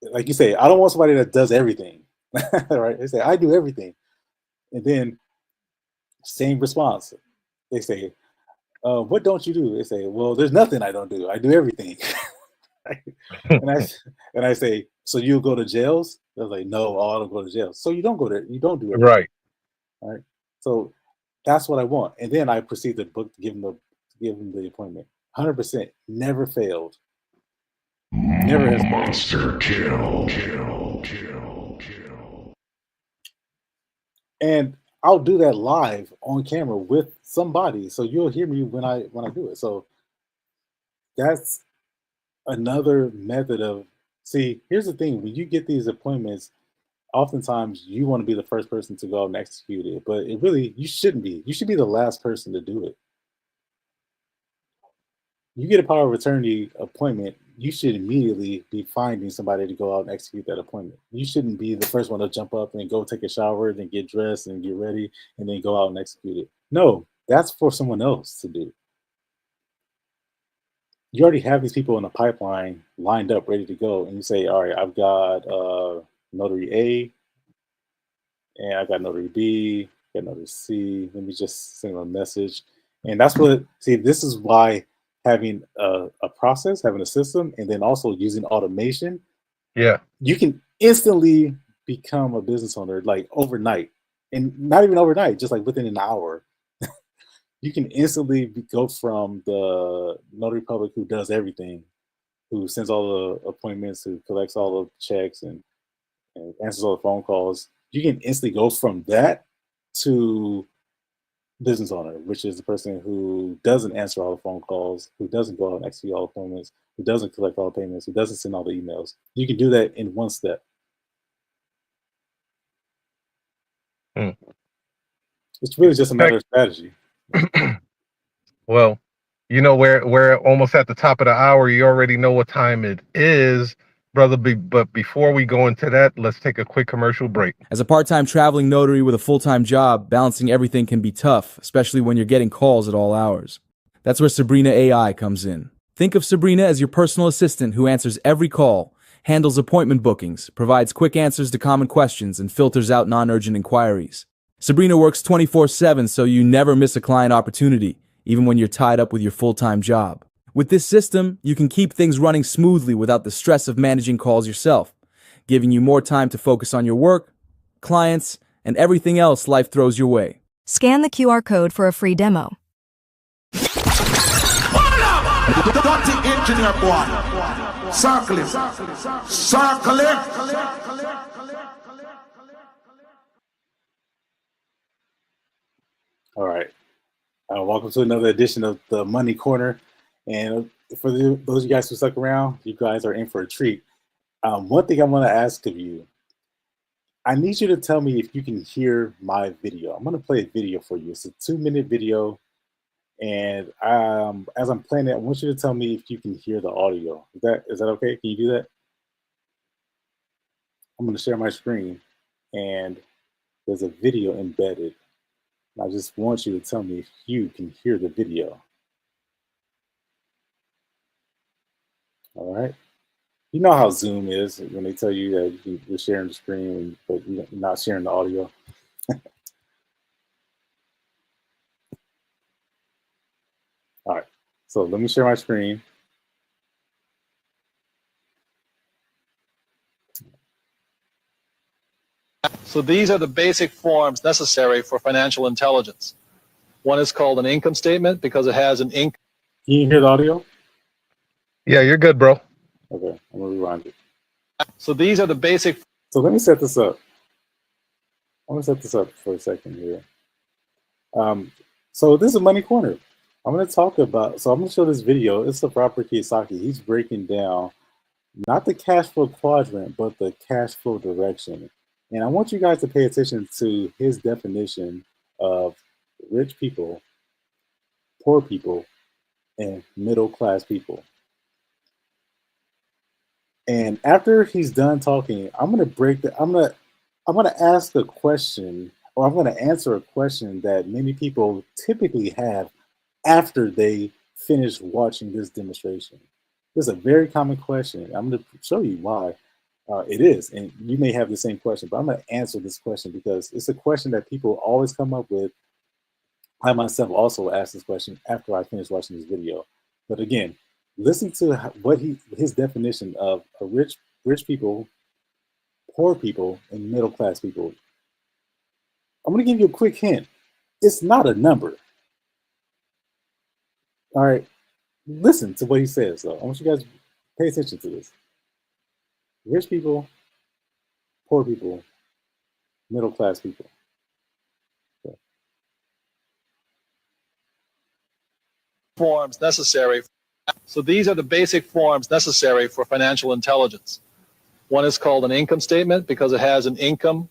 like you say, I don't want somebody that does everything, right? They say, I do everything. And then same response. They say, what don't you do? They say, well, there's nothing I don't do. I do everything. and I say, so you go to jails? They're like, no, I don't go to jail. So you don't go there. You don't do it. Right. All right. So that's what I want. And then I proceed to give them the appointment. 100%. Never failed. Never has monster kill. And I'll do that live on camera with somebody, so you'll hear me when I do it. So that's another method of. See, here's the thing: when you get these appointments, oftentimes you want to be the first person to go out and execute it, but you shouldn't be. You should be the last person to do it. You get a power of attorney appointment, you should immediately be finding somebody to go out and execute that appointment. You shouldn't be the first one to jump up and go take a shower, then get dressed and get ready, and then go out and execute it. No, that's for someone else to do. You already have these people in the pipeline lined up, ready to go, and you say, all right, I've got Notary A, and I got Notary B, got Notary C. Let me just send them a message. And that's this is why having a process, having a system, and then also using automation, you can instantly become a business owner, like overnight. And not even overnight, just like within an hour. You can instantly go from the notary public who does everything, who sends all the appointments, who collects all the checks and answers all the phone calls. You can instantly go from that to business owner, which is the person who doesn't answer all the phone calls, who doesn't go out and execute all the appointments, who doesn't collect all the payments, who doesn't send all the emails. You can do that in one step. It's really just a matter of strategy. Well, we're almost at the top of the hour. You already know what time it is, brother. But before we go into that, let's take a quick commercial break. As a part-time traveling notary with a full-time job, balancing everything can be tough, especially when you're getting calls at all hours. That's where Sabrina AI comes in. Think of Sabrina as your personal assistant who answers every call, handles appointment bookings, provides quick answers to common questions, and filters out non-urgent inquiries. Sabrina works 24/7, so you never miss a client opportunity, even when you're tied up with your full-time job. With this system, you can keep things running smoothly without the stress of managing calls yourself, giving you more time to focus on your work, clients, and everything else life throws your way. Scan the QR code for a free demo. Dirty engineer boy. Circle him. Circle him. All right. Welcome to another edition of the Money Corner. And for those of you guys who stuck around, you guys are in for a treat. One thing I want to ask of you, I need you to tell me if you can hear my video. I'm going to play a video for you. It's a 2-minute video. And as I'm playing it, I want you to tell me if you can hear the audio. Is that okay? Can you do that? I'm going to share my screen, and there's a video embedded. I just want you to tell me if you can hear the video. All right. You know how Zoom is when they tell you that you're sharing the screen, but you're not sharing the audio. All right. So let me share my screen. So these are the basic forms necessary for financial intelligence. One is called an income statement because it has an income. Can you hear the audio? Yeah, you're good, bro. Okay, I'm gonna rewind it. So these are the basic. So let me set this up. I'm gonna set this up for a second here. So this is Money Corner. I'm gonna show this video. It's the Robert Kiyosaki. He's breaking down not the cash flow quadrant, but the cash flow direction. And I want you guys to pay attention to his definition of rich people, poor people, and middle class people. And after he's done talking, I'm gonna ask a question, or I'm gonna answer a question that many people typically have after they finish watching this demonstration. This is a very common question. I'm gonna show you why it is, and you may have the same question, but I'm gonna answer this question because it's a question that people always come up with. I myself also asked this question after I finished watching this video. But again, listen to what his definition of a rich people, poor people, and middle class people. I'm going to give you a quick hint. It's not a number. All right, listen to what he says. Though I want you guys to pay attention to this. Rich people, poor people, middle class people. Okay. Forms necessary. So these are the basic forms necessary for financial intelligence. One is called an income statement because it has an income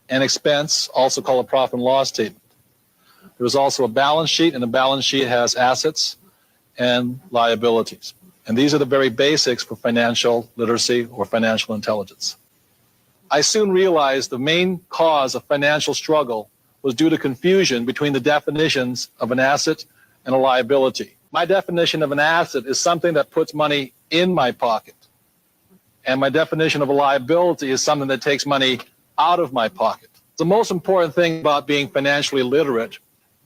and expense, also called a profit and loss statement. There's also a balance sheet, and the balance sheet has assets and liabilities. And these are the very basics for financial literacy or financial intelligence. I soon realized the main cause of financial struggle was due to confusion between the definitions of an asset and a liability. My definition of an asset is something that puts money in my pocket. And my definition of a liability is something that takes money out of my pocket. The most important thing about being financially literate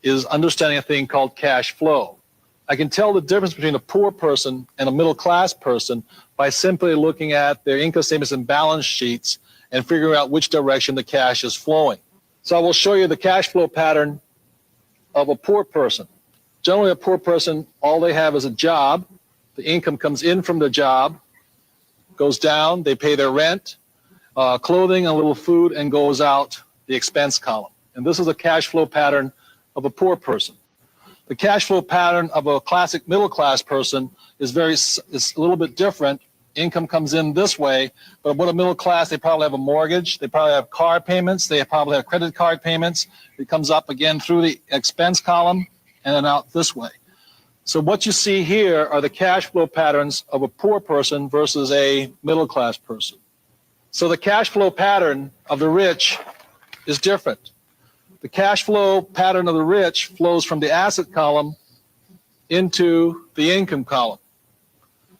is understanding a thing called cash flow. I can tell the difference between a poor person and a middle class person by simply looking at their income statements and balance sheets and figuring out which direction the cash is flowing. So I will show you the cash flow pattern of a poor person. Generally, a poor person, all they have is a job. The income comes in from the job, goes down, they pay their rent, clothing, a little food, and goes out the expense column. And this is a cash flow pattern of a poor person. The cash flow pattern of a classic middle class person is a little bit different. Income comes in this way, but what a middle class, they probably have a mortgage, they probably have car payments, they probably have credit card payments. It comes up again through the expense column and then out this way. So what you see here are the cash flow patterns of a poor person versus a middle class person. So the cash flow pattern of the rich is different. The cash flow pattern of the rich flows from the asset column into the income column.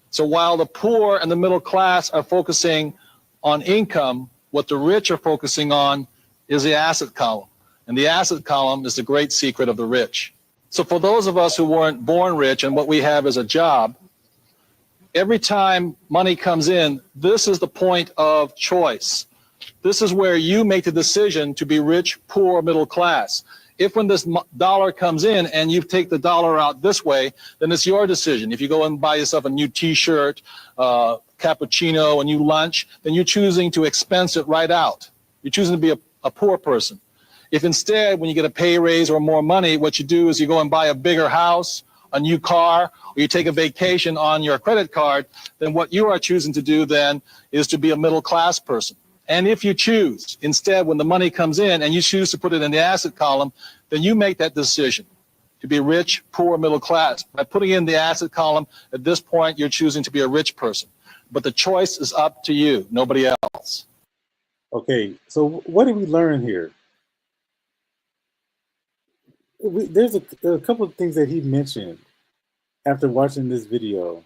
So while the poor and the middle class are focusing on income, what the rich are focusing on is the asset column. And the asset column is the great secret of the rich. So for those of us who weren't born rich and what we have is a job, every time money comes in, this is the point of choice. This is where you make the decision to be rich, poor, middle class. If when this dollar comes in and you take the dollar out this way, then it's your decision. If you go and buy yourself a new t-shirt, cappuccino, a new lunch, then you're choosing to expense it right out. You're choosing to be a poor person. If instead, when you get a pay raise or more money, what you do is you go and buy a bigger house, a new car, or you take a vacation on your credit card, then what you are choosing to do then is to be a middle class person. And if you choose, instead, when the money comes in and you choose to put it in the asset column, then you make that decision to be rich, poor, middle class. By putting in the asset column, at this point, you're choosing to be a rich person. But the choice is up to you, nobody else. Okay, so what did we learn here? There's a couple of things that he mentioned after watching this video.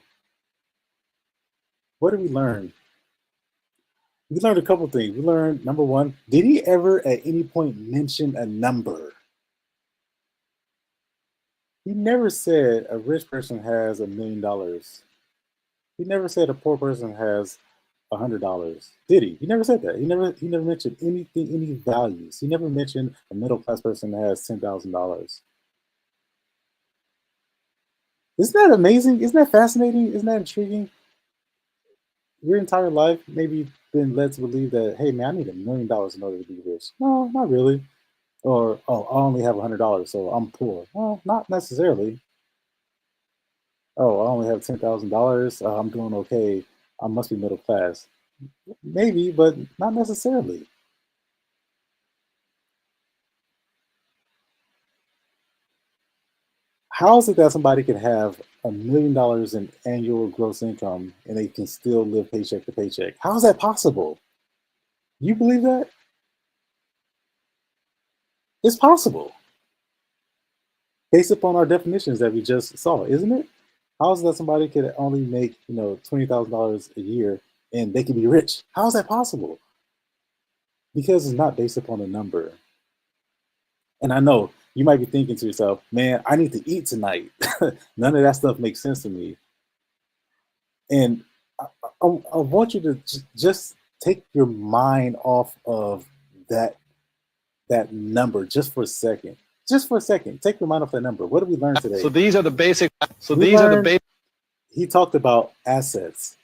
What did we learn? We learned a couple of things. We learned, number one, did he ever at any point mention a number? He never said a rich person has $1 million. He never said a poor person has $100. Did he? He never said that. He never mentioned anything, any values. He never mentioned a middle class person that has $10,000. Isn't that amazing? Isn't that fascinating? Isn't that intriguing? Your entire life maybe been led to believe that, hey man, I need $1 million in order to be rich. No, not really. Or, oh, I only have $100, so I'm poor. Well, not necessarily. Oh, I only have $10,000. I'm doing okay. I must be middle class. Maybe, but not necessarily. How is it that somebody could have $1 million in annual gross income and they can still live paycheck to paycheck? How is that possible? You believe that? It's possible. Based upon our definitions that we just saw, isn't it? How is it that somebody could only make, $20,000 a year and they can be rich? How is that possible? Because it's not based upon a number. And I know you might be thinking to yourself, man, I need to eat tonight. None of that stuff makes sense to me. And I want you to just take your mind off of that number just for a second. Just for a second. Take your mind off that number. What did we learn today? So these are the basic. He talked about assets.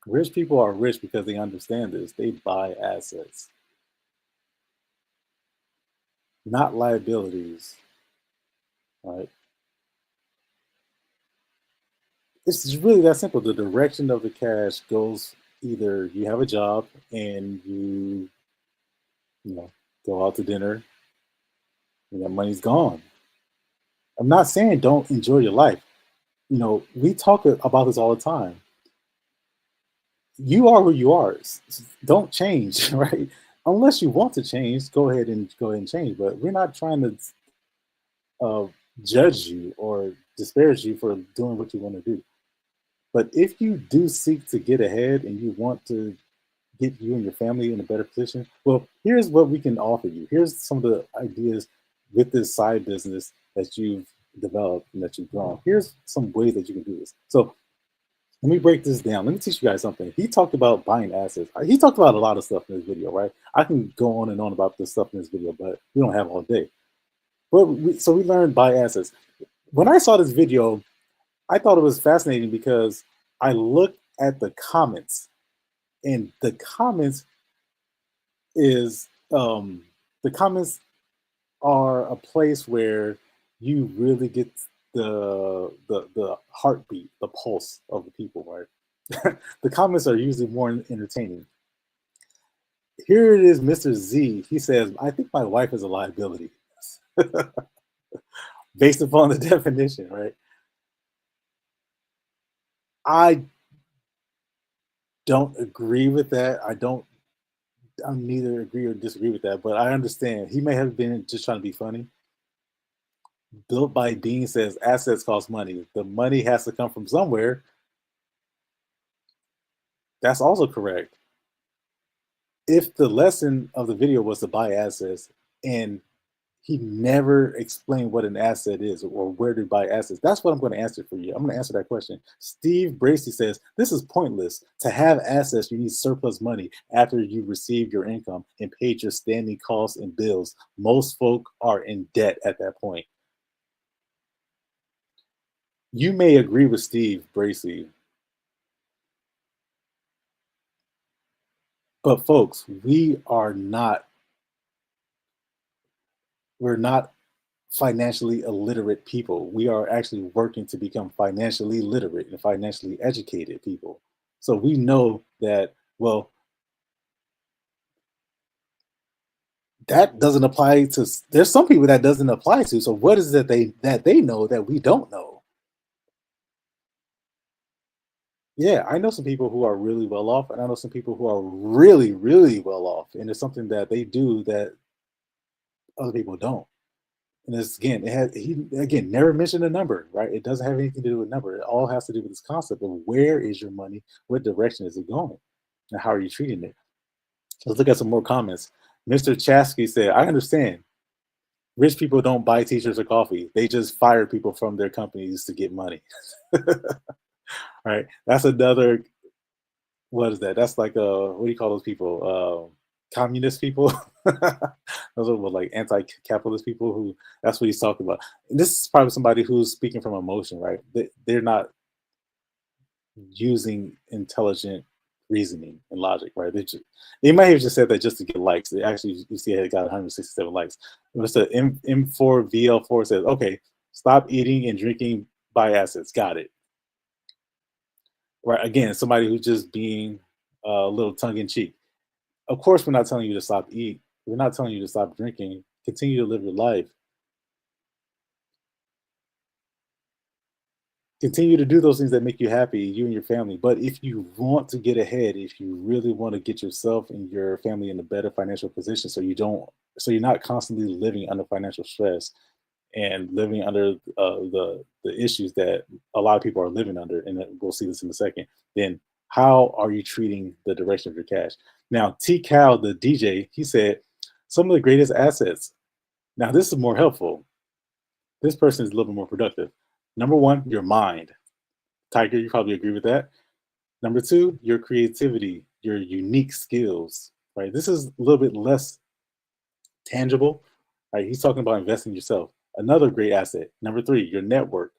Rich people are rich because they understand this. They buy assets, not liabilities. Right? It's really that simple. The direction of the cash goes either you have a job and you go out to dinner and that money's gone. I'm not saying don't enjoy your life. We talk about this all the time. You are who you are. Don't change, right? Unless you want to change, go ahead and change. But we're not trying to judge you or disparage you for doing what you want to do. But if you do seek to get ahead and you want to get you and your family in a better position, well, here's what we can offer you. Here's some of the ideas with this side business that you've developed and that you've grown. Here's some ways that you can do this. So let me break this down. Let me teach you guys something. He talked about buying assets. He talked about a lot of stuff in this video, right? I can go on and on about this stuff in this video, but we don't have all day. So we learned buy assets. When I saw this video, I thought it was fascinating because I looked at the comments, and the comments are a place where you really get the heartbeat, the pulse of the people, right? The comments are usually more entertaining. Here it is, Mr. Z. He says, I think my wife is a liability. Based upon the definition, right? I don't agree with that. I neither agree or disagree with that, but I understand. He may have been just trying to be funny. Built by Bean says assets cost money. The money has to come from somewhere. That's also correct. If the lesson of the video was to buy assets and he never explained what an asset is or where to buy assets, that's what I'm going to answer for you. I'm going to answer that question. Steve Bracey says, this is pointless. To have assets, you need surplus money after you receive your income and paid your standing costs and bills. Most folk are in debt at that point. You may agree with Steve Bracey, but folks, we're not financially illiterate people. We are actually working to become financially literate and financially educated people. So we know that, well, that doesn't apply to, there's some people that doesn't apply to. So what is it that they know that we don't know? Yeah, I know some people who are really well off, and I know some people who are really, really well off. And it's something that they do that other people don't. And it's, again, he never mentioned a number, right? It doesn't have anything to do with number. It all has to do with this concept of where is your money, what direction is it going, and how are you treating it? Let's look at some more comments. Mr. Chasky said, I understand. Rich people don't buy t-shirts or coffee. They just fire people from their companies to get money. Right? That's another, what is that? That's like, what do you call those people? Communist people. Those are like anti-capitalist people who, that's what he's talking about. And this is probably somebody who's speaking from emotion, right? They're not using intelligent reasoning and logic, right? They might have just said that just to get likes. They actually, you see it got 167 likes. Mr. M4VL4 says, okay, stop eating and drinking, buy assets. Got it. Right, again, somebody who's just being a little tongue-in-cheek. Of course, we're not telling you to stop eating. We're not telling you to stop drinking. Continue to live your life. Continue to do those things that make you happy, you and your family. But if you want to get ahead, if you really want to get yourself and your family in a better financial position, so you're not constantly living under financial stress and living under the issues that a lot of people are living under, and we'll see this in a second, then how are you treating the direction of your cash? Now, T Cal, the DJ, he said, some of the greatest assets. Now, this is more helpful. This person is a little bit more productive. Number one, your mind. Tiger, you probably agree with that. Number two, your creativity, your unique skills, right? This is a little bit less tangible, right? He's talking about investing in yourself. Another great asset. Number three, your network.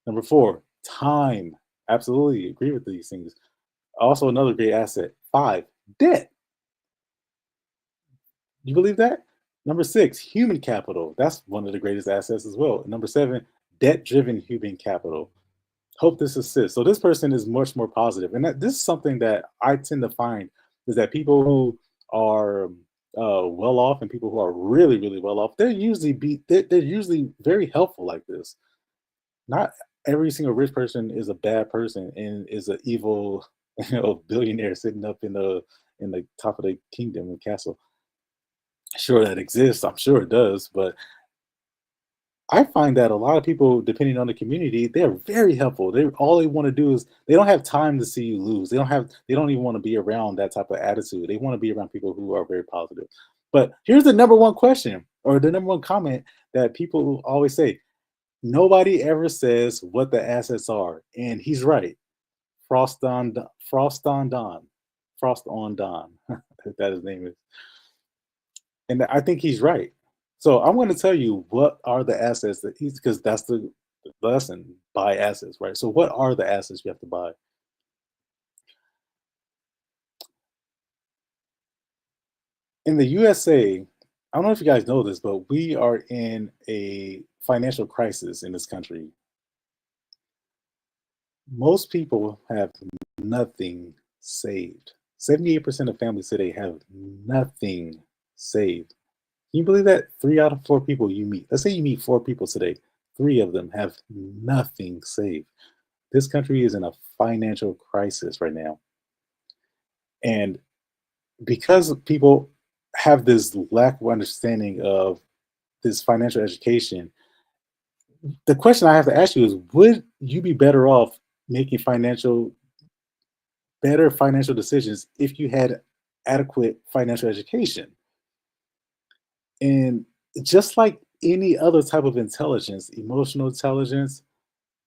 Number four, time. Absolutely agree with these things. Also, another great asset. 5, debt. You believe that? Number 6, human capital. That's one of the greatest assets as well. Number 7, debt-driven human capital. Hope this assists. So this person is much more positive. And this is something that I tend to find is that people who are well off and people who are really, really well off, they're usually very helpful like this. Not every single rich person is a bad person and is an evil, billionaire sitting up in the top of the kingdom and castle. Sure, that exists. I'm sure it does, but I find that a lot of people, depending on the community, they're very helpful. All they want to do is they don't have time to see you lose. They don't even want to be around that type of attitude. They want to be around people who are very positive. But here's the number one question or the number one comment that people always say. Nobody ever says what the assets are. And he's right. Frost on Don. If that his name is. And I think he's right. So I'm going to tell you what are the assets that because that's the lesson, buy assets, right? So what are the assets you have to buy? In the USA, I don't know if you guys know this, but we are in a financial crisis in this country. Most people have nothing saved. 78% of families today have nothing saved. Can you believe that? 3 out of 4 people you meet, let's say you meet 4 people today, 3 of them have nothing saved. This country is in a financial crisis right now. And because people have this lack of understanding of this financial education, the question I have to ask you is, would you be better off making better financial decisions if you had adequate financial education? And just like any other type of intelligence, emotional intelligence,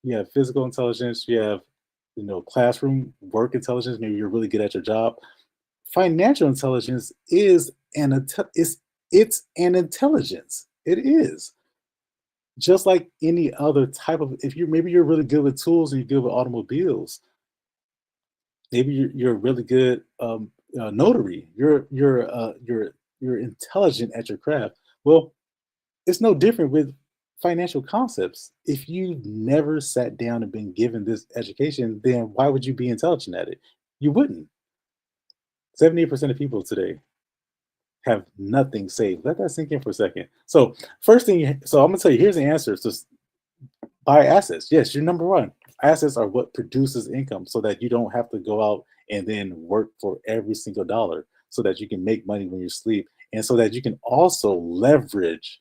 you have physical intelligence, you have, classroom work intelligence, maybe you're really good at your job. Financial intelligence is it's an intelligence. It is. Just like any other type of, maybe you're really good with tools and you're good with automobiles. Maybe you're really good notary. You're intelligent at your craft. Well, it's no different with financial concepts. If you never sat down and been given this education, then why would you be intelligent at it? You wouldn't. 70% of people today have nothing saved. Let that sink in for a second. So first thing, so I'm gonna tell you, here's the answer. So buy assets. Yes, you're number one. Assets are what produces income so that you don't have to go out and then work for every single dollar, so that you can make money when you sleep, and so that you can also leverage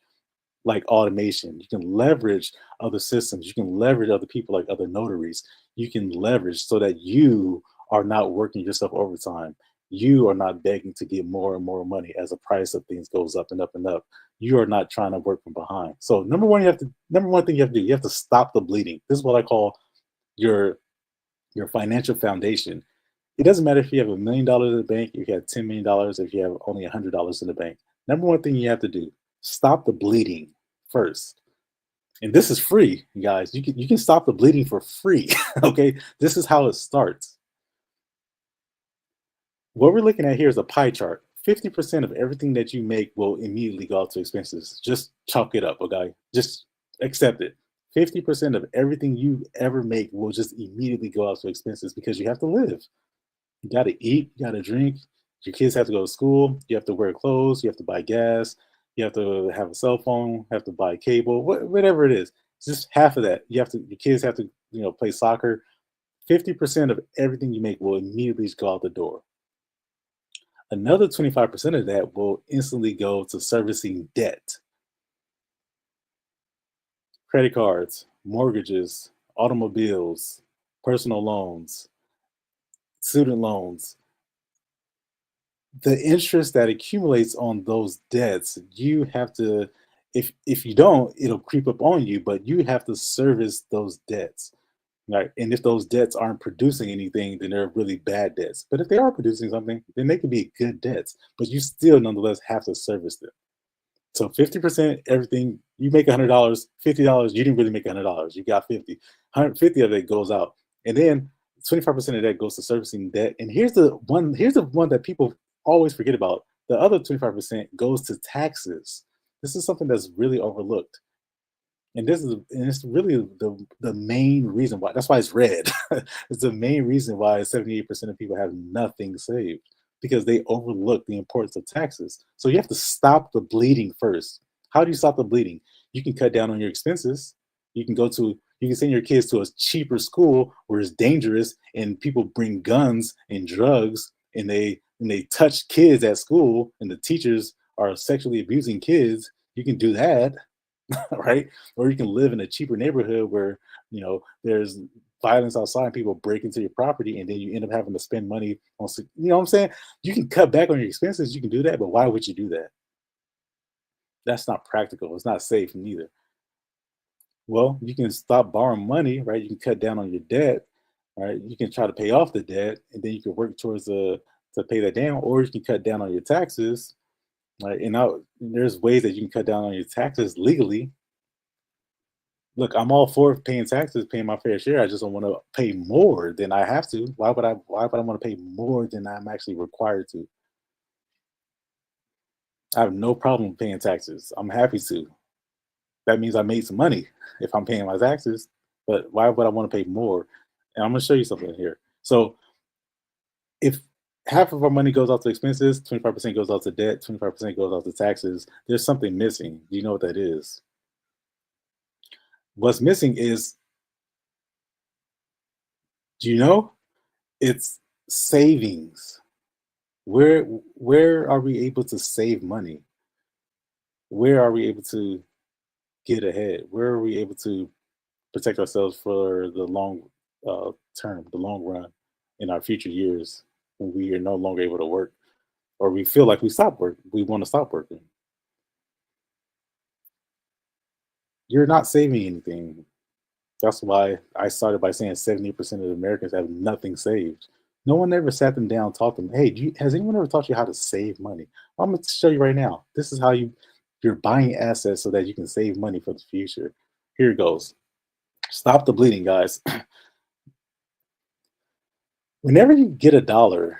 like automation. You can leverage other systems. You can leverage other people like other notaries. You can leverage so that you are not working yourself overtime. You are not begging to get more and more money as the price of things goes up and up and up. You are not trying to work from behind. So number one thing you have to do, you have to stop the bleeding. This is what I call your financial foundation. It doesn't matter if you have $1 million in the bank, if you have $10 million, if you have only $100 in the bank. Number one thing you have to do, stop the bleeding first. And this is free, you guys. You can stop the bleeding for free. Okay, this is how it starts. What we're looking at here is a pie chart. 50% of everything that you make will immediately go out to expenses. Just chalk it up, okay? Just accept it. 50% of everything you ever make will just immediately go out to expenses because you have to live. You got to eat, you got to drink. Your kids have to go to school. You have to wear clothes. You have to buy gas. You have to have a cell phone. Have to buy cable. Whatever it is, just half of that. Your kids have to play soccer, 50% of everything you make will immediately go out the door. Another 25% of that will instantly go to servicing debt. Credit cards, mortgages, automobiles, personal loans, student loans. The interest that accumulates on those debts, you have to, if you don't, it'll creep up on you, but you have to service those debts. Right. And if those debts aren't producing anything, then they're really bad debts. But if they are producing something, then they can be good debts, but you still nonetheless have to service them. So 50%, everything you make $100, $50, you didn't really make $100. You got 50. 150 of it goes out. And then 25% of that goes to servicing debt. And here's the one that people always forget about. The other 25% goes to taxes. This is something that's really overlooked. And it's really the main reason why. That's why it's red. It's the main reason why 78% of people have nothing saved, because they overlook the importance of taxes. So you have to stop the bleeding first. How do you stop the bleeding? You can cut down on your expenses. You can send your kids to a cheaper school where it's dangerous and people bring guns and drugs and they touch kids at school and the teachers are sexually abusing kids. You can do that. Right? Or you can live in a cheaper neighborhood where, there's violence outside and people break into your property and then you end up having to spend money on, what I'm saying? You can cut back on your expenses. You can do that, but why would you do that? That's not practical. It's not safe neither. Well, you can stop borrowing money, right? You can cut down on your debt, right? You can try to pay off the debt and then you can work towards to pay that down, or you can cut down on your taxes. Right. And now there's ways that you can cut down on your taxes legally. Look, I'm all for paying taxes, paying my fair share. I just don't want to pay more than I have to. Why would I want to pay more than I'm actually required to? I have no problem paying taxes. I'm happy to. That means I made some money if I'm paying my taxes. But why would I want to pay more? And I'm going to show you something here. So if half of our money goes out to expenses, 25% goes out to debt, 25% goes out to taxes, there's something missing. Do you know what that is? What's missing is, do you know? It's savings. Where are we able to save money? Where are we able to get ahead? Where are we able to protect ourselves for the long term, the long run in our future years when we are no longer able to work, or we feel like we want to stop working? You're not saving anything. That's why I started by saying 70% of Americans have nothing saved. No one ever sat them down and taught them, hey, has anyone ever taught you how to save money? I'm going to show you right now. This is how you're buying assets so that you can save money for the future. Here it goes. Stop the bleeding, guys. Whenever you get $1,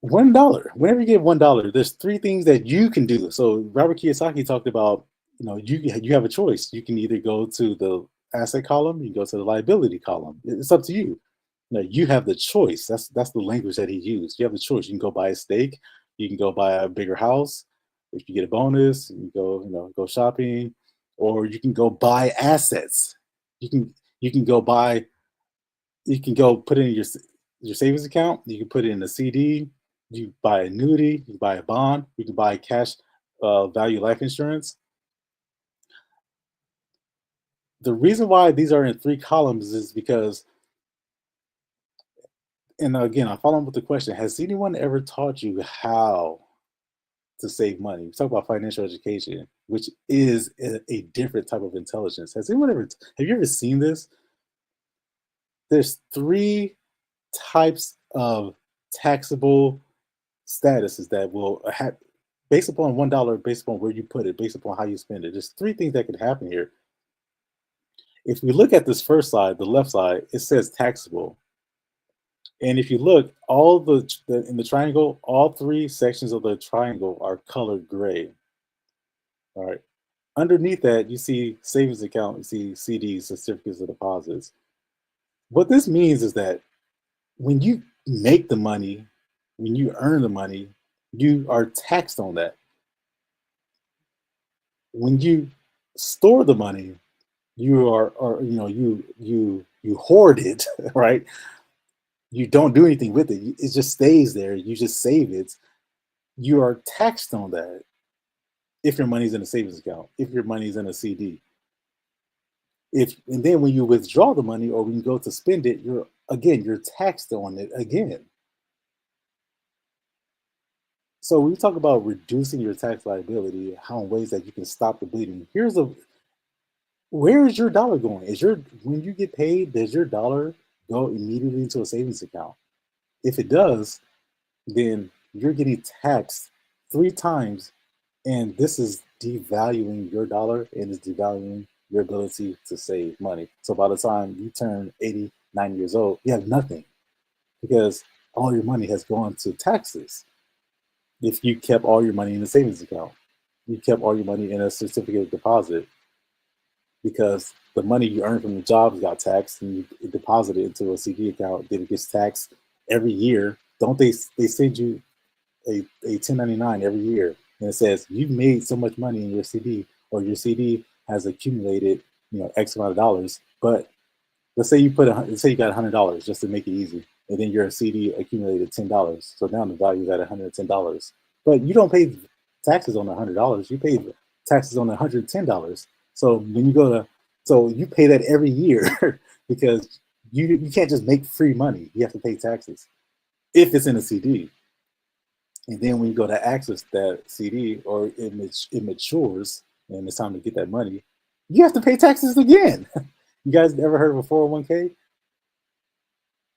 whenever you get $1, there's three things that you can do. So Robert Kiyosaki talked about, you have a choice. You can either go to the asset column, you can go to the liability column. It's up to you. You have the choice. That's the language that he used. You have the choice. You can go buy a steak. You can go buy a bigger house. If you get a bonus, you can go shopping, or you can go buy assets. You can go put it in your savings account. You can put it in a CD. You buy annuity. You buy a bond. You can buy cash value life insurance. The reason why these are in 3 columns is because, and again, I follow up with the question, has anyone ever taught you how to save money? We talk about financial education, which is a different type of intelligence. Have you ever seen this? There's 3 types of taxable statuses that will have, based upon $1, based upon where you put it, based upon how you spend it. There's 3 things that could happen here. If we look at this first side, the left side, it says taxable. And if you look, in the triangle, all 3 sections of the triangle are colored gray. All right. Underneath that, you see savings account, you see CDs, certificates of deposits. What this means is that when you make the money, when you earn the money, you are taxed on that. When you store the money, you are you hoard it, right? You don't do anything with it. It just stays there. You just save it. You are taxed on that if your money's in a savings account, if your money's in a CD. And then when you withdraw the money or when you go to spend it, you're taxed on it again. So when you talk about reducing your tax liability, how in ways that you can stop the bleeding, where is your dollar going? When you get paid, does your dollar go immediately into a savings account? If it does, then you're getting taxed 3 times, and this is devaluing your dollar and is devaluing your ability to save money. So by the time you turn 80, 90 years old, you have nothing because all your money has gone to taxes. If you kept all your money in a savings account, you kept all your money in a certificate of deposit, because the money you earn from the jobs got taxed and you deposit it into a CD account, then it gets taxed every year. Don't they send you a 1099 every year, and it says you've made so much money in your CD, or your CD has accumulated, X amount of dollars. But let's say you got $100 just to make it easy, and then your CD accumulated $10. So now the value is at $110. But you don't pay taxes on the $100. You pay taxes on the $110. So when you so you pay that every year because you can't just make free money. You have to pay taxes if it's in a CD. And then when you go to access that CD, or it matures and it's time to get that money, you have to pay taxes again. You guys ever heard of a 401k?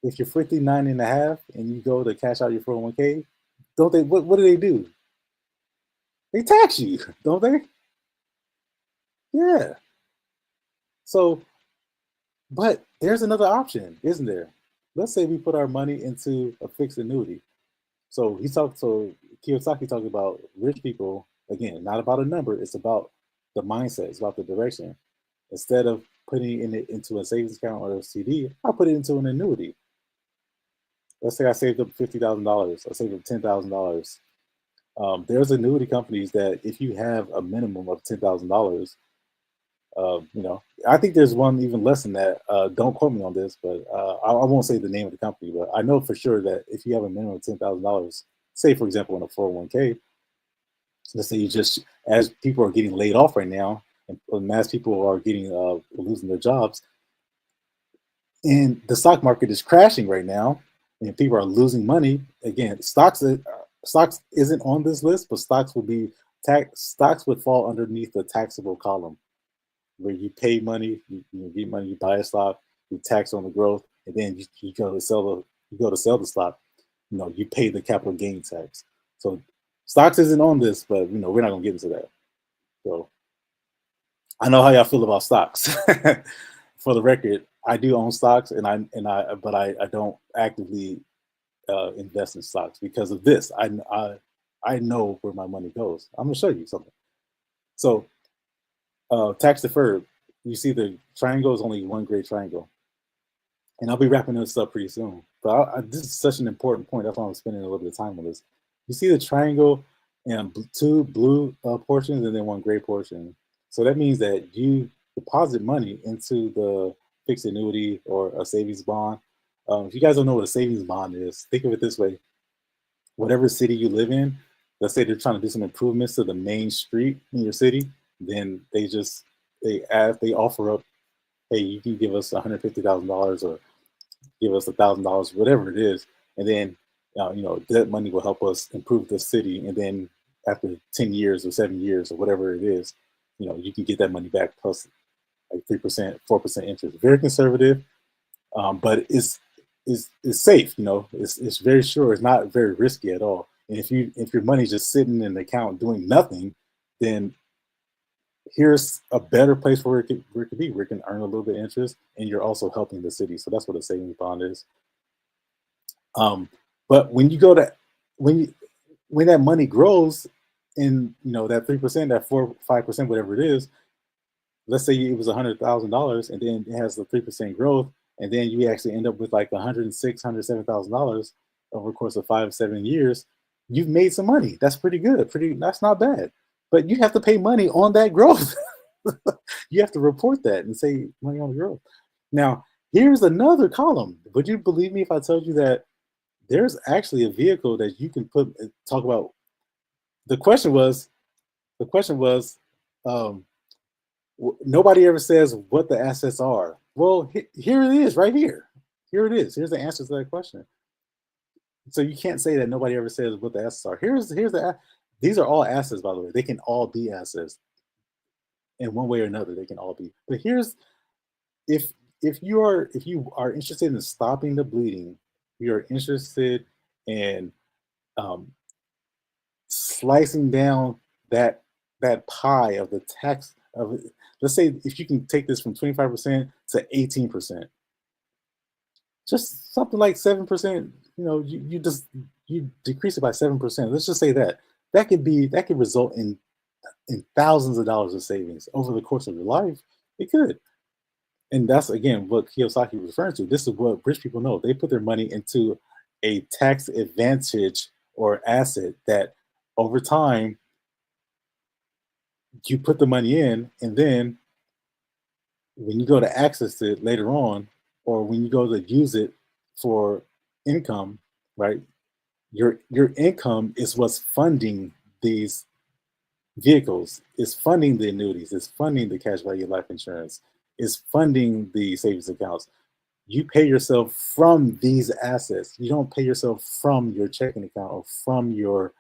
If you're 59 and a half and you go to cash out your 401k, don't they? What do they do? They tax you, don't they? Yeah. So, but there's another option, isn't there? Let's say we put our money into a fixed annuity. So Kiyosaki talked about rich people, again, not about a number, it's about the mindset, it's about the direction. Instead of putting it into a savings account or a CD, I'll put it into an annuity. Let's say I saved up $50,000, I saved up $10,000. There's annuity companies that if you have a minimum of $10,000, I think there's one even less than that. Don't quote me on this, but I won't say the name of the company, but I know for sure that if you have a minimum of $10,000, say for example in a 401k, let's say as people are getting laid off right now, and mass people are losing their jobs, and the stock market is crashing right now, and people are losing money. Again, stocks isn't on this list, but stocks would fall underneath the taxable column, where you pay money, you get money, you buy a stock, you tax on the growth, and then you go to sell the stock, you pay the capital gain tax. So stocks isn't on this, but we're not gonna get into that. So I know how y'all feel about stocks. For the record, I do own stocks, but I don't actively invest in stocks because of this. I know where my money goes. I'm gonna show you something. So tax deferred, you see the triangle is only one great triangle, and I'll be wrapping this up pretty soon. But this is such an important point. That's why I'm spending a little bit of time on this. You see the triangle and 2 blue portions and then 1 gray portion. So that means that you deposit money into the fixed annuity or a savings bond. If you guys don't know what a savings bond is, think of it this way: whatever city you live in, let's say they're trying to do some improvements to the main street in your city, then they offer up, hey, you can give us $150,000 or give us $1,000, whatever it is, and then that money will help us improve the city. And then after 10 years or 7 years or whatever it is, you can get that money back plus like 3%, 4% interest. Very conservative, but it's safe. It's very sure. It's not very risky at all. And if your money's just sitting in the account doing nothing, then here's a better place where it could be, where it can earn a little bit of interest, and you're also helping the city. So that's what a savings bond is. But when you go to when that money grows in that 3%, that 4-5%, whatever it is, let's say it was $100,000 and then it has the 3% growth, and then you actually end up with like $106,000-$107,000 over the course of 5-7 years. You've made some money. That's pretty good. That's not bad. But you have to pay money on that growth. You have to report that and say money on the growth. Now, here's another column. Would you believe me if I told you that there's actually a vehicle that you can talk about? The question was, um, nobody ever says what the assets are. Well, here it is, right here. Here it is. Here's the answer to that question. So you can't say that nobody ever says what the assets are. These are all assets, by the way. They can all be assets in one way or another. They can all be. But here's if you are interested in stopping the bleeding, you're interested in slicing down that pie of the tax of, let's say if you can take this from 25% to 18%, just something like 7%, you decrease it by 7%. Let's just say that could result in thousands of dollars of savings over the course of your life. It could. And that's, again, what Kiyosaki was referring to. This is what rich people know. They put their money into a tax advantage or asset that over time you put the money in, and then when you go to access it later on, or when you go to use it for income, right? Your income is what's funding these vehicles, is funding the annuities, is funding the cash value life insurance, is funding the savings accounts. You pay yourself from these assets. You don't pay yourself from your checking account or from your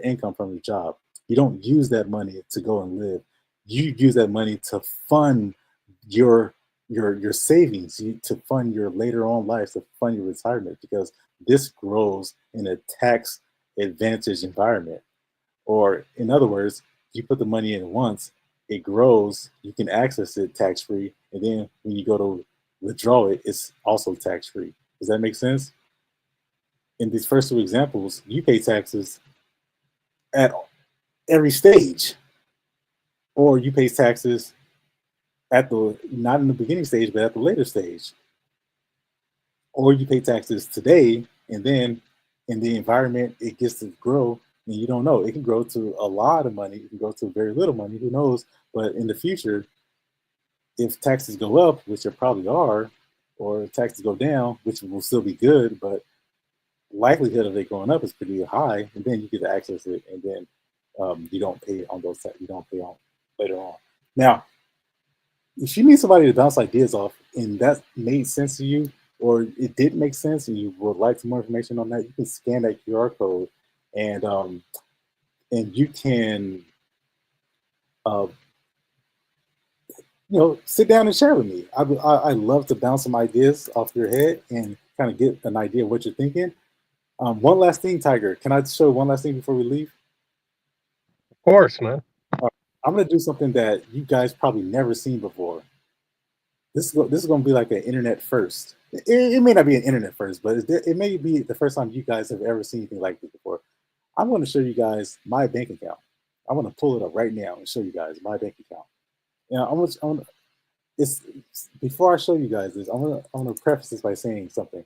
income from your job. You don't use that money to go and live. You use that money to fund your savings, to fund your later on life, to fund your retirement, because this grows in a tax advantage environment. Or in other words, you put the money in once, it grows, you can access it tax-free, and then when you go to withdraw it, it's also tax-free. Does that make sense? In these first two examples, you pay taxes at every stage, or you pay taxes at not in the beginning stage, but at the later stage. Or you pay taxes today, and then in the environment it gets to grow, and you don't know. It can grow to a lot of money, it can grow to very little money, who knows? But in the future, if taxes go up, which there probably are, or taxes go down, which will still be good, but likelihood of it going up is pretty high, and then you get to access it, and then you don't pay on those. You don't pay on later on. Now, if you need somebody to bounce ideas off, and that made sense to you, or it did make sense, and you would like some more information on that, you can scan that QR code, and you can sit down and share with me. I love to bounce some ideas off your head and kind of get an idea of what you're thinking. One last thing, Tiger. Can I show one last thing before we leave? Of course, man. I'm going to do something that you guys probably never seen before. This is going to be like an internet first. It may not be an internet first, but it may be the first time you guys have ever seen anything like this before. I'm going to show you guys my bank account. I want to pull it up right now and show you guys my bank account. Now, before I show you guys this, I'm gonna preface this by saying something.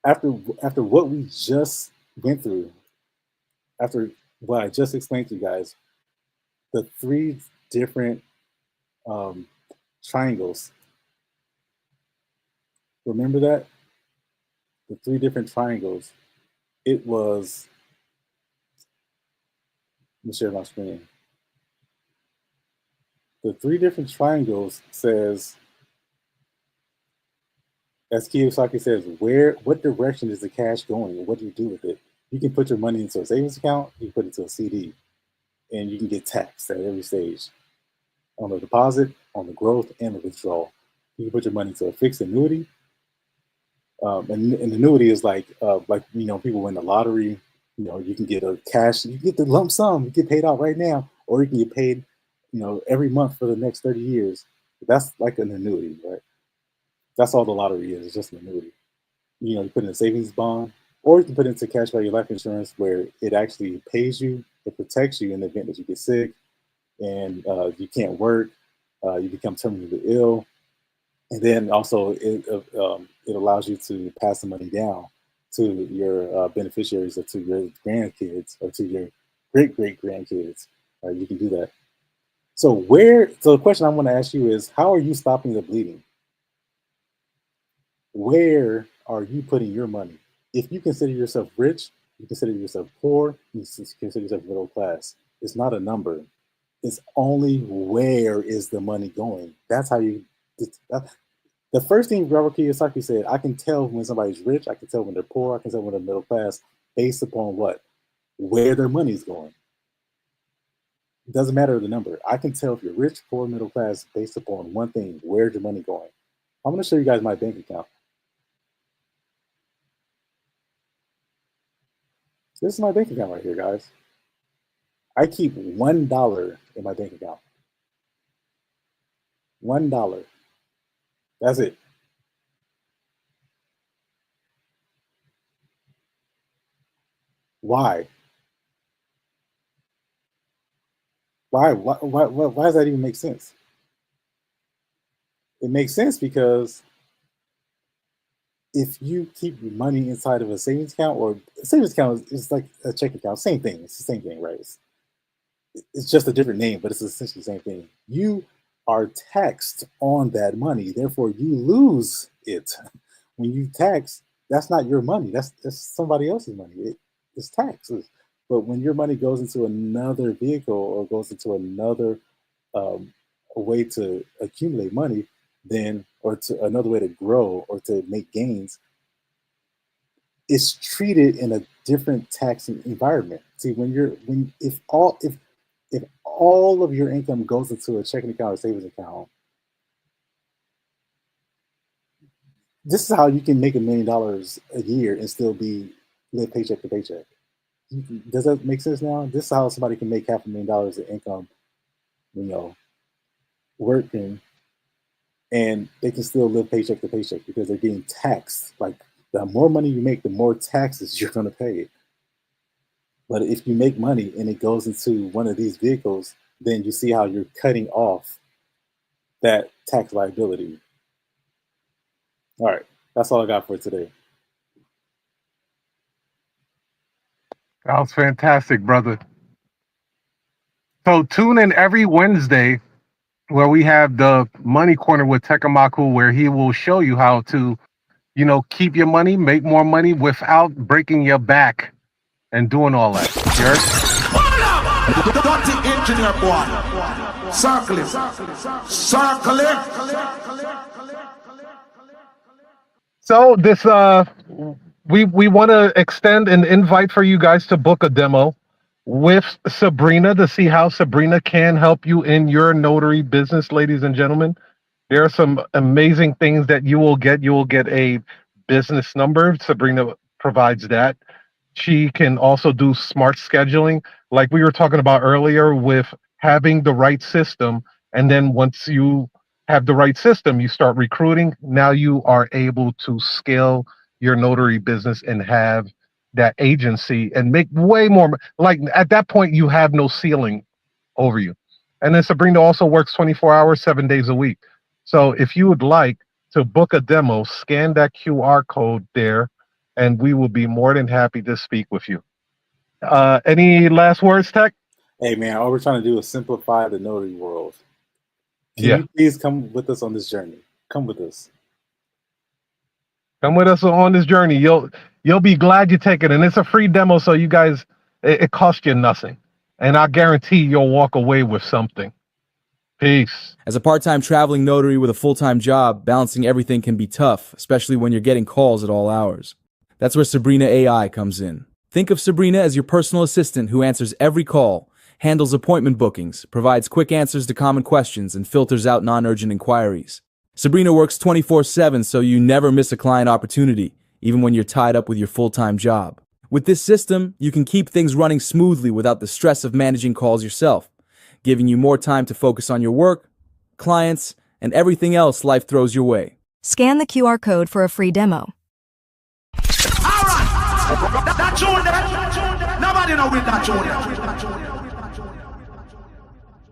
After what we just went through, after what I just explained to you guys, the three different triangles. Remember that? The three different triangles. It was. Let me share my screen. The three different triangles says, as Kiyosaki says, what direction is the cash going, and what do you do with it? You can put your money into a savings account, you can put it into a CD, and you can get taxed at every stage. On the deposit, on the growth, and the withdrawal. You can put your money into a fixed annuity. And an annuity is like people win the lottery. You can get a cash, you get the lump sum, you get paid out right now, or you can get paid, every month for the next 30 years. That's like an annuity, right? That's all the lottery is. It's just an annuity. You put in a savings bond, or you can put it into cash value life insurance, where it actually pays you, it protects you in the event that you get sick and you can't work, you become terminally ill, and then also it allows you to pass the money down to your beneficiaries, or to your grandkids, or to your great grandkids. You can do that. So the question I want to ask you is, how are you stopping the bleeding? Where are you putting your money? If you consider yourself rich, you consider yourself poor, you consider yourself middle class. It's not a number. It's only where is the money going. That's how you. The first thing Robert Kiyosaki said, I can tell when somebody's rich, I can tell when they're poor, I can tell when they're middle class, based upon what? Where their money's going. It doesn't matter the number. I can tell if you're rich, poor, middle class, based upon one thing: where's your money going? I'm going to show you guys my bank account. This is my bank account right here, guys. I keep $1 in my bank account. $1. That's it. Why? Why does that even make sense? It makes sense because if you keep your money inside of a savings account, or a savings account is like a checking account, same thing. It's the same thing, right? It's just a different name, but it's essentially the same thing. You are taxed on that money, therefore you lose it. When you tax, that's not your money. That's somebody else's money. It's taxes. But when your money goes into another vehicle or goes into another a way to accumulate money, then, or to another way to grow or to make gains, it's treated in a different tax environment. See, if all of your income goes into a checking account or savings account, this is how you can make $1 million a year and still live paycheck to paycheck. Does that make sense now? This is how somebody can make $500,000 of income, working, and they can still live paycheck to paycheck because they're getting taxed. Like, the more money you make, the more taxes you're going to pay. But if you make money and it goes into one of these vehicles, then you see how you're cutting off that tax liability. All right, that's all I got for today. That was fantastic, brother. So tune in every Wednesday where we have the Money Corner with Imaku, where he will show you how to, keep your money, make more money without breaking your back and doing all that. You heard? Dirty engineer boy. Circle him. Circle him. So this we want to extend an invite for you guys to book a demo with Sabrina to see how Sabrina can help you in your notary business, ladies and gentlemen. There are some amazing things that you will get. You will get a business number. Sabrina provides that. She can also do smart scheduling, like we were talking about earlier, with having the right system. And then once you have the right system, you start recruiting. Now you are able to scale your notary business and have that agency and make way more. Like, at that point, you have no ceiling over you. And then Sabrina also works 24 hours, 7 days a week. So if you would like to book a demo, scan that QR code there, and we will be more than happy to speak with you. Any last words, Tech? Hey, man, all we're trying to do is simplify the notary world. Can you please come with us on this journey? Come with us. Come with us on this journey. You'll be glad you take it. And it's a free demo, so you guys, it costs you nothing. And I guarantee you'll walk away with something. Peace. As a part-time traveling notary with a full-time job, balancing everything can be tough, especially when you're getting calls at all hours. That's where Sabrina AI comes in. Think of Sabrina as your personal assistant who answers every call, handles appointment bookings, provides quick answers to common questions, and filters out non-urgent inquiries. Sabrina works 24/7, so you never miss a client opportunity, even when you're tied up with your full-time job. With this system, you can keep things running smoothly without the stress of managing calls yourself, giving you more time to focus on your work, clients, and everything else life throws your way. Scan the QR code for a free demo. All right. That tune there. Nobody know with that tune there.